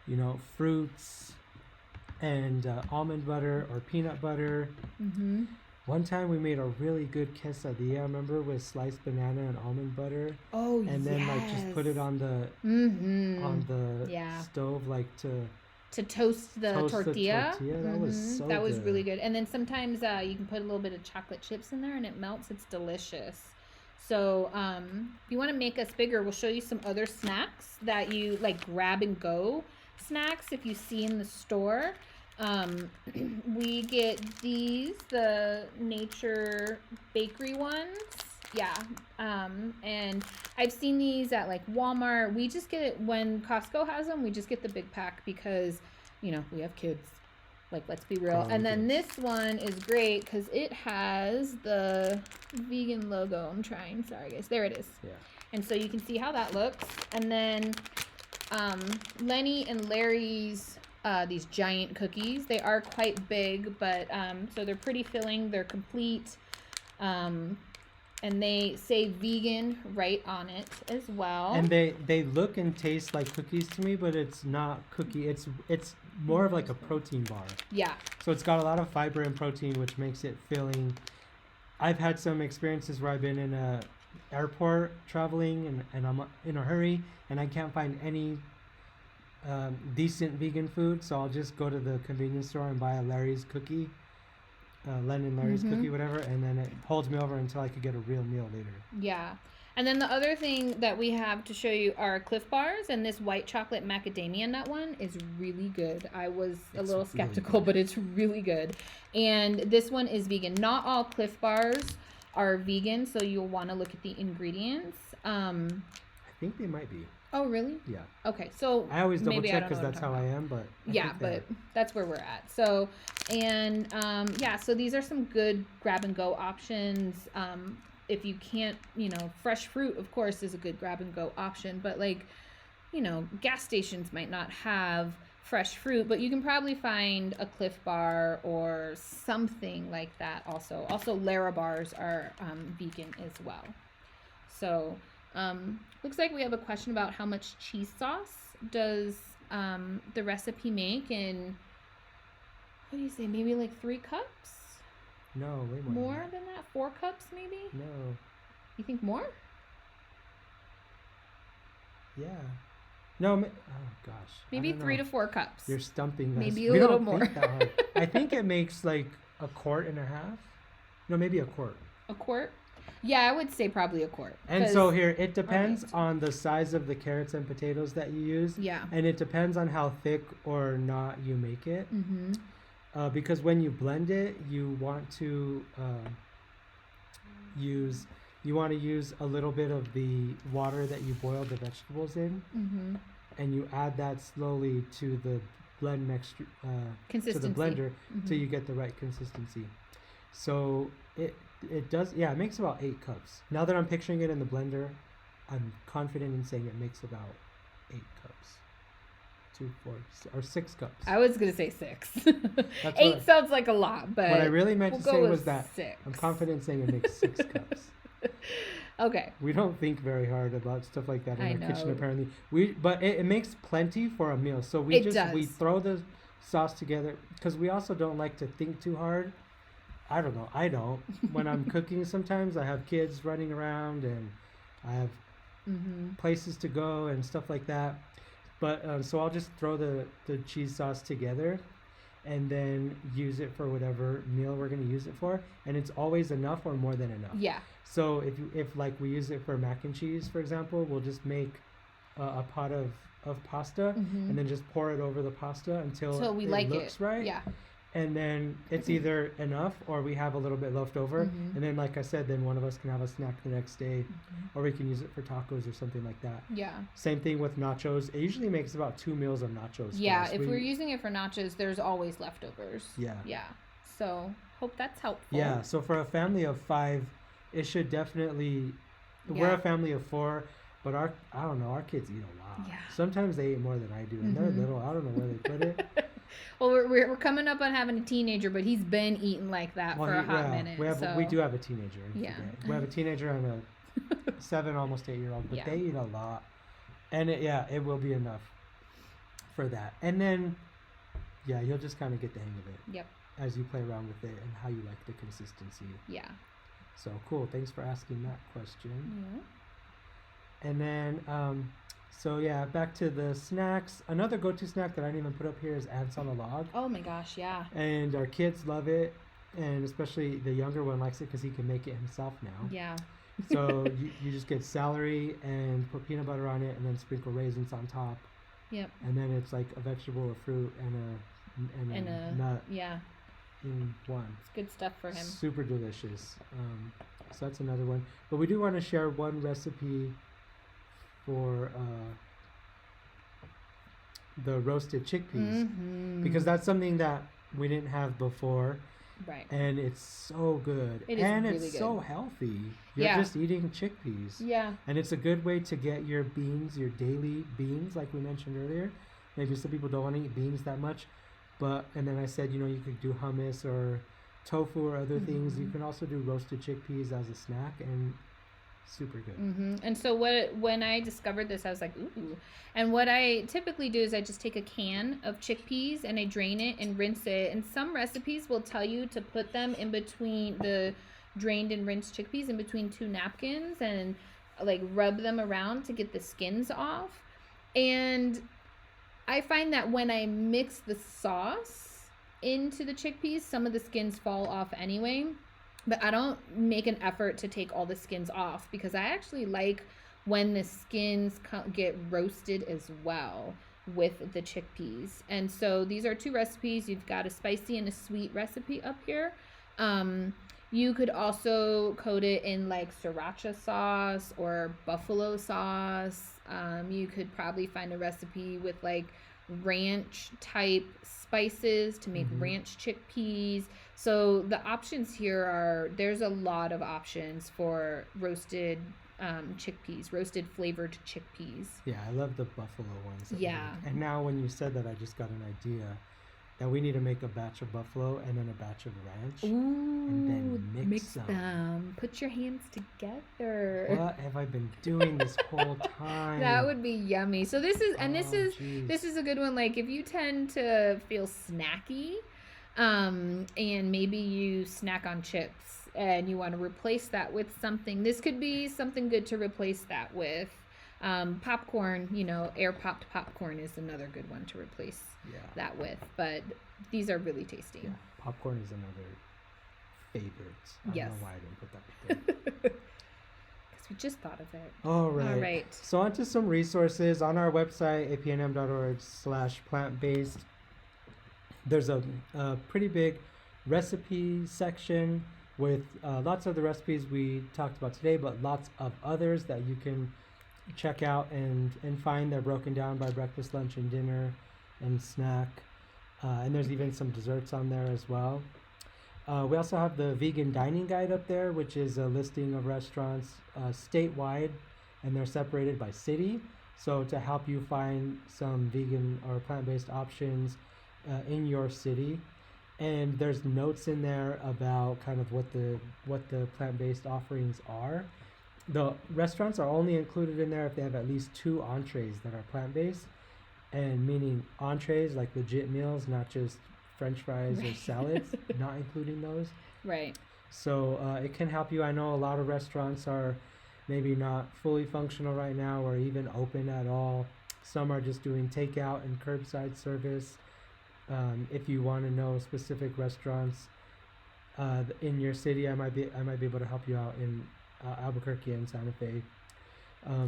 You know, fruits and almond butter or peanut butter. Mm-hmm. One time we made a really good quesadilla, remember, with sliced banana and almond butter. Oh, and then like just put it on the stove, like to toast the tortilla. That was so that was good. really good. And then sometimes you can put a little bit of chocolate chips in there and it melts. It's delicious. So if you want to make us bigger, we'll show you some other snacks that you like grab and go snacks if you see in the store. We get these, the Nature Bakery ones. Yeah. And I've seen these at like Walmart. We just get it when Costco has them. We just get the big pack because, you know, we have kids. Like, let's be real. And then this one is great because it has the vegan logo. I'm trying. Sorry, guys. There it is. Yeah. And so you can see how that looks. And then Lenny and Larry's these giant cookies. They are quite big, but so they're pretty filling. They're complete. And they say vegan right on it as well. And they look and taste like cookies to me, but it's not cookie. It's more of like a protein bar. Yeah. So it's got a lot of fiber and protein, which makes it filling. I've had some experiences where I've been in a airport traveling and I'm in a hurry and I can't find any decent vegan food, so I'll just go to the convenience store and buy a Larry's cookie. Len and Larry's cookie, whatever, and then it holds me over until I could get a real meal later. Yeah. And then the other thing that we have to show you are Cliff Bars, and this white chocolate macadamia nut one is really good. I was a little skeptical, but it's really good. And this one is vegan. Not all Cliff Bars are vegan, so you'll want to look at the ingredients. I think they might be. Oh, really? Yeah. Okay, so I always double check because that's how I am, but that's where we're at. So, and so these are some good grab and go options. If you can't, you know, fresh fruit, of course, is a good grab and go option, but like, you know, gas stations might not have fresh fruit, but you can probably find a Cliff Bar or something like that also. Also, Lara bars are vegan as well. So, looks like we have a question about how much cheese sauce does the recipe make, and what do you say, maybe like 3 cups? No, way more. More than that? 4 cups maybe? No. You think more? Yeah. No, oh gosh. Maybe 3 to 4 cups. You're stumping us. Maybe a little more. Think that hard. I think it makes like a quart and a half. No, maybe a quart. A quart? Yeah, I would say probably a quart. And so here, it depends on the size of the carrots and potatoes that you use. Yeah. And it depends on how thick or not you make it. Mm-hmm. Because when you blend it, you want to use a little bit of the water that you boiled the vegetables in, and you add that slowly to the blend mixture, to the blender, till you get the right consistency. So it does, it makes about 8 cups. Now that I'm picturing it in the blender, I'm confident in saying it makes about 8 cups. 2, 4, or 6 cups. I was gonna say 6. 8 sounds like a lot, but what I really meant to say was that 6. I'm confident saying it makes 6 cups. Okay. We don't think very hard about stuff like that in our kitchen, apparently. But it makes plenty for a meal. So we throw the sauce together because we also don't like to think too hard. I don't know. I don't. When I'm cooking, sometimes I have kids running around and I have places to go and stuff like that. But so I'll just throw the cheese sauce together and then use it for whatever meal we're going to use it for. And it's always enough or more than enough. Yeah. So if like we use it for mac and cheese, for example, we'll just make a pot of pasta and then just pour it over the pasta until we it looks right. Yeah. And then it's either enough or we have a little bit left over. And then, like I said, then one of us can have a snack the next day or we can use it for tacos or something like that. Yeah. Same thing with nachos. It usually makes about 2 meals of nachos. Yeah, if we're using it for nachos, there's always leftovers. Yeah. Yeah. So, hope that's helpful. Yeah, so for a family of 5, it should definitely... We're a family of 4, but our kids eat a lot. Yeah. Sometimes they eat more than I do, and they're little. I don't know where they put it. Well, we're we're coming up on having a teenager, but he's been eating like that for a hot minute. We do have a teenager. Yeah. We have a teenager and a 7, almost 8-year-old, but they eat a lot. And it will be enough for that. And then, you'll just kind of get the hang of it. Yep. As you play around with it and how you like the consistency. Yeah. So cool. Thanks for asking that question. Yeah. And then, back to the snacks. Another go-to snack that I didn't even put up here is ants on a log. Oh my gosh, yeah. And our kids love it, and especially the younger one likes it because he can make it himself now. Yeah. So you just get celery and put peanut butter on it, and then sprinkle raisins on top. Yep. And then it's like a vegetable, a fruit, and a nut. Yeah. In one. It's good stuff for him. Super delicious. So that's another one. But we do want to share one recipe for the roasted chickpeas, because that's something that we didn't have before. Right. And it's so good. It is really it's good. so healthy. You're just eating chickpeas. Yeah. And it's a good way to get your beans, your daily beans, like we mentioned earlier. Maybe some people don't want to eat beans that much. And then I said, you could do hummus or tofu or other things. You can also do roasted chickpeas as a snack, and super good. And so when I discovered this, I was like, ooh. And what I typically do is I just take a can of chickpeas and I drain it and rinse it. And some recipes will tell you to put them in between the drained and rinsed chickpeas in between 2 napkins and like rub them around to get the skins off. And I find that when I mix the sauce into the chickpeas, some of the skins fall off anyway. But I don't make an effort to take all the skins off because I actually like when the skins get roasted as well with the chickpeas. And so these are 2 recipes. You've got a spicy and a sweet recipe up here. You could also coat it in like sriracha sauce or buffalo sauce. You could probably find a recipe with like ranch type spices to make ranch chickpeas. So the options here there's a lot of options for roasted chickpeas, roasted flavored chickpeas. Yeah, I love the buffalo ones. Yeah. And now when you said that, I just got an idea that we need to make a batch of buffalo and then a batch of ranch. Ooh, and then mix them. Put your hands together. What have I been doing this whole time? That would be yummy. So this is a good one. Like if you tend to feel snacky, and maybe you snack on chips and you want to replace that with something, this could be something good to replace that with. Popcorn, air popped popcorn is another good one to replace that with. But these are really tasty. Yeah, popcorn is another favorite. I don't know why I didn't put that up there. Because we just thought of it. All right. So on to some resources. On our website, apnm.org/plant-based, there's a pretty big recipe section with lots of the recipes we talked about today, but lots of others that you can check out and find. They're broken down by breakfast, lunch, and dinner and snack. And there's even some desserts on there as well. We also have the vegan dining guide up there, which is a listing of restaurants statewide, and they're separated by city. So to help you find some vegan or plant-based options in your city. And there's notes in there about kind of what the plant-based offerings are. The restaurants are only included in there if they have at least 2 entrees that are plant-based, and meaning entrees like legit meals, not just French fries or salads, not including those. Right. So it can help you. I know a lot of restaurants are maybe not fully functional right now or even open at all. Some are just doing takeout and curbside service. If you want to know specific restaurants in your city, I might be able to help you out in Albuquerque and Santa Fe.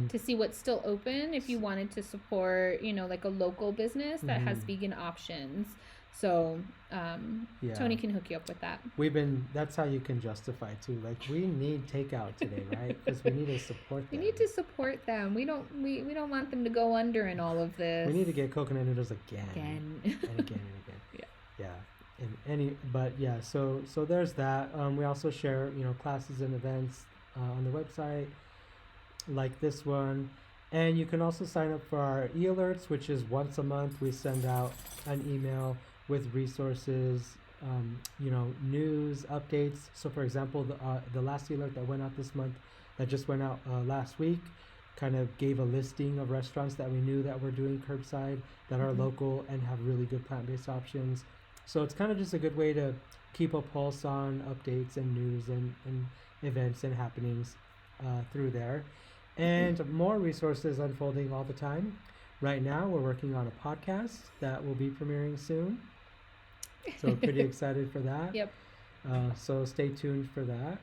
To see what's still open if you wanted to support, like a local business that has vegan options. So Tony can hook you up with that. That's how you can justify too. Like, we need takeout today, right? Because we need to support them. We need to support them. We don't want them to go under in all of this. We need to get coconut noodles again. And again. Yeah. So there's that. We also share, classes and events on the website, like this one. And you can also sign up for our e-alerts, which is once a month we send out an email with resources, news updates. So, for example, the last alert that went out this month, that just went out last week, kind of gave a listing of restaurants that we knew that were doing curbside, that are local and have really good plant-based options. So it's kind of just a good way to keep a pulse on updates and news and events and happenings through there. And more resources unfolding all the time. Right now, we're working on a podcast that will be premiering soon. So pretty excited for that. Yep. So stay tuned for that.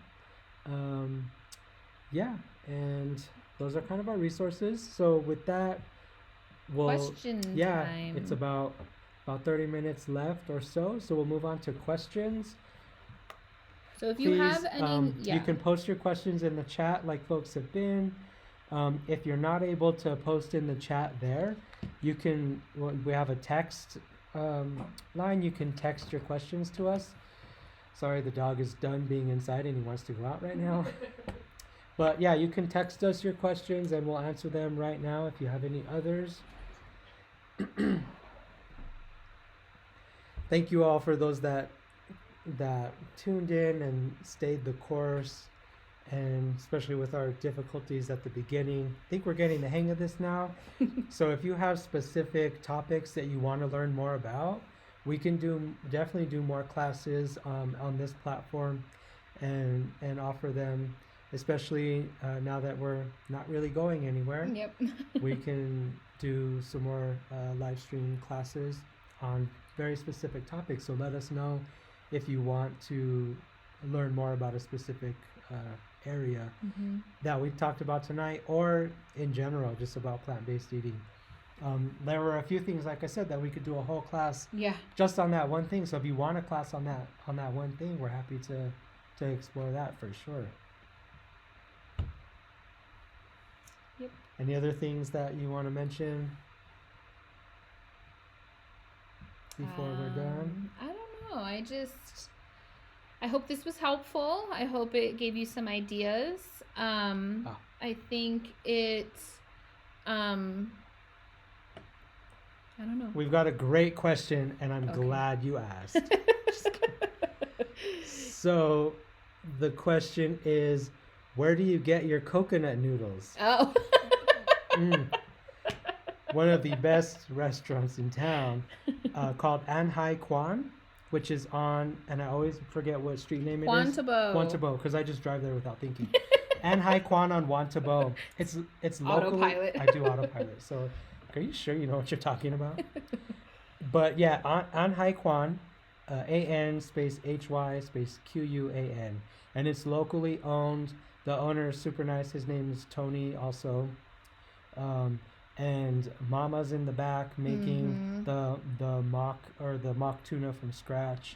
Yeah, and those are kind of our resources. So with that, Question time. it's about 30 minutes left or so. So we'll move on to questions. So if you have any, you can post your questions in the chat like folks have been. If you're not able to post in the chat there, you can, we have a text line. You can text your questions to us. Sorry, the dog is done being inside and he wants to go out right now. But yeah, you can text us your questions and we'll answer them right now if you have any others. Thank you all for those that tuned in and stayed the course, and especially with our difficulties at the beginning. I think we're getting the hang of this now. So if you have specific topics that you want to learn more about, we can definitely do more classes on this platform and offer them, especially now that we're not really going anywhere. Yep. We can do some more live stream classes on very specific topics. So let us know if you want to learn more about a specific area that we talked about tonight, or in general, just about plant-based eating. There were a few things, like I said, that we could do a whole class just on that one thing. So if you want a class on that one thing, we're happy to explore that for sure. Yep. Any other things that you want to mention before we're done? I don't know. I hope this was helpful. I hope it gave you some ideas. I think I don't know. We've got a great question, and I'm glad you asked. So the question is, where do you get your coconut noodles? Oh. One of the best restaurants in town, called An Hai Kwan, which is on, and I always forget what street name it is. Wantabo, because I just drive there without thinking. An Hai Kwan on Wantabo. It's locally. Autopilot. I do autopilot. So, are you sure you know what you're talking about? But yeah, An Hai Kwan, AN space HY space QUAN, and it's locally owned. The owner is super nice. His name is Tony also. And Mama's in the back making the mock tuna from scratch.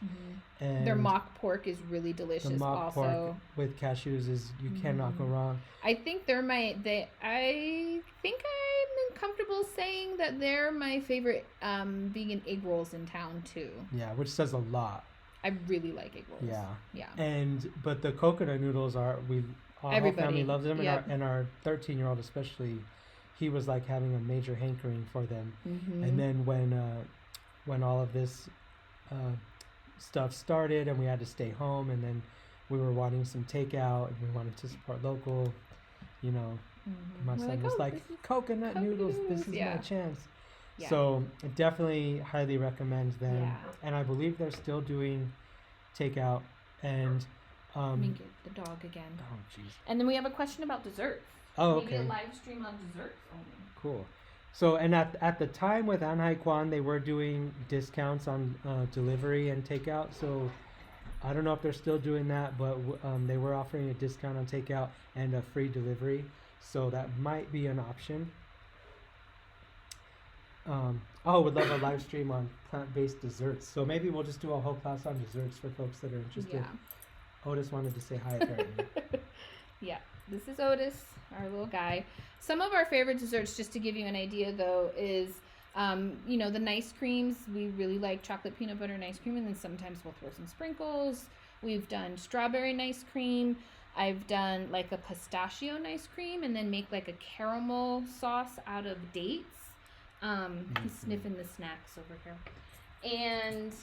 And their mock pork is really delicious. The mock pork with cashews is, you cannot go wrong. I think I think I'm comfortable saying that they're my favorite vegan egg rolls in town too. Yeah, which says a lot. I really like egg rolls. Yeah. But the coconut noodles our whole family loves them, and our 13-year-old especially. He was like having a major hankering for them. And then when all of this stuff started and we had to stay home, and then we were wanting some takeout and we wanted to support local, my son was like, coconut noodles, this is my chance. So I definitely highly recommend them. And I believe they're still doing takeout. And let me get the dog again. Oh jeez. And then we have a question about desserts. Oh, okay. Maybe a live stream on desserts only. Cool. So, and at the time with An Hai Kwan, they were doing discounts on delivery and takeout. So, I don't know if they're still doing that, but they were offering a discount on takeout and a free delivery. So that might be an option. Would love a live stream on plant-based desserts. So maybe we'll just do a whole class on desserts for folks that are interested. Yeah. Otis wanted to say hi apparently. Yeah. This is Otis, our little guy. Some of our favorite desserts, just to give you an idea, though, is, the nice creams. We really like chocolate peanut butter nice cream, and then sometimes we'll throw some sprinkles. We've done strawberry nice cream. I've done like a pistachio nice cream, and then make like a caramel sauce out of dates. He's sniffing the snacks over here. And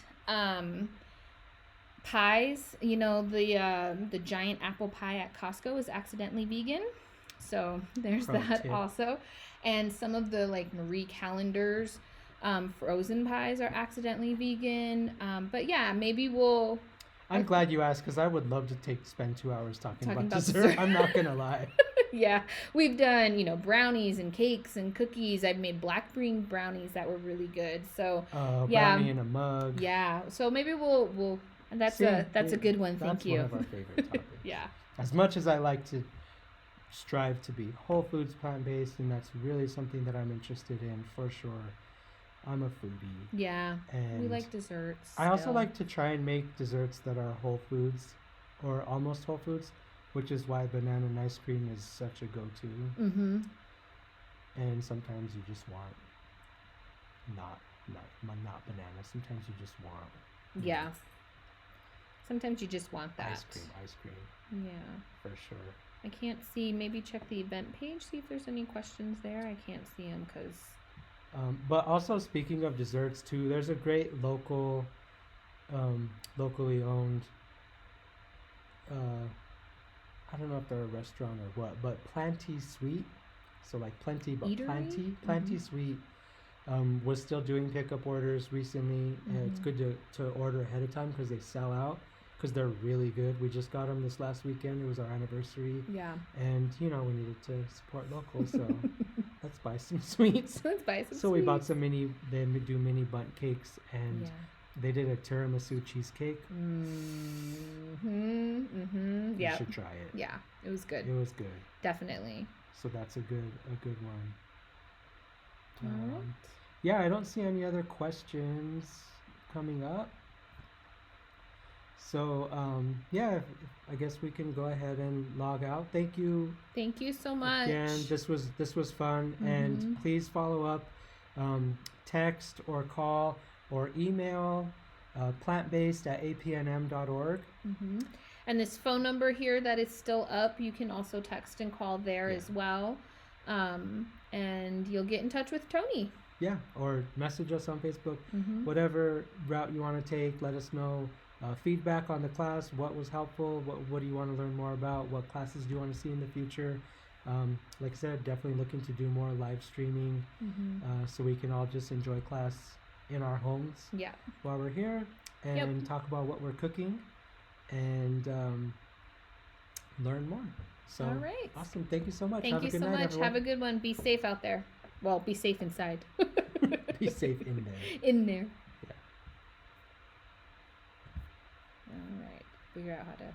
pies, the giant apple pie at Costco is accidentally vegan. So there's that also. And some of the like Marie Callender's frozen pies are accidentally vegan. But yeah, maybe we'll... I'm glad you asked because I would love to spend 2 hours talking about dessert. I'm not going to lie. Yeah, we've done, brownies and cakes and cookies. I've made black bean brownies that were really good. So yeah, brownie in a mug. Yeah, so maybe we'll that's a good one. Thank you. That's one of our favorite topics. Yeah. As much as I like to strive to be whole foods plant-based, and that's really something that I'm interested in for sure. I'm a foodie. Yeah. And we like desserts. I also like to try and make desserts that are whole foods or almost whole foods, which is why banana and ice cream is such a go-to. Mm-hmm. And sometimes you just want not banana. Sometimes you just want Sometimes you just want that ice cream. Yeah, for sure. I can't see. Maybe check the event page, see if there's any questions there. I can't see them because. But also speaking of desserts too, there's a great locally owned. I don't know if they're a restaurant or what, but Plenty Sweet. So like plenty, but Eatery? Plenty Sweet. Was still doing pickup orders recently. And it's good to order ahead of time because they sell out. Because they're really good. We just got them this last weekend. It was our anniversary. Yeah. And, we needed to support local, so let's buy some sweets. So we bought some they do mini bundt cakes, and they did a tiramisu cheesecake. Yeah. You should try it. Yeah, it was good. It was good. Definitely. So that's a good one. All right. Yeah, I don't see any other questions coming up. So, I guess we can go ahead and log out. Thank you. Thank you so much. Again, this was fun. And please follow up, text or call or email plantbased@apnm.org. And this phone number here that is still up, you can also text and call there as well. And you'll get in touch with Tony. Yeah, or message us on Facebook. Whatever route you want to take, let us know. Feedback on the class, what was helpful, what do you want to learn more about, what classes do you want to see in the future. Like I said, definitely looking to do more live streaming so we can all just enjoy class in our homes while we're here and talk about what we're cooking and learn more. So, all right. Awesome. Thank you so much. Thank you so much. Everyone. Have a good one. Be safe out there. Well, be safe inside. Be safe in there. In there. All right. Figure out how to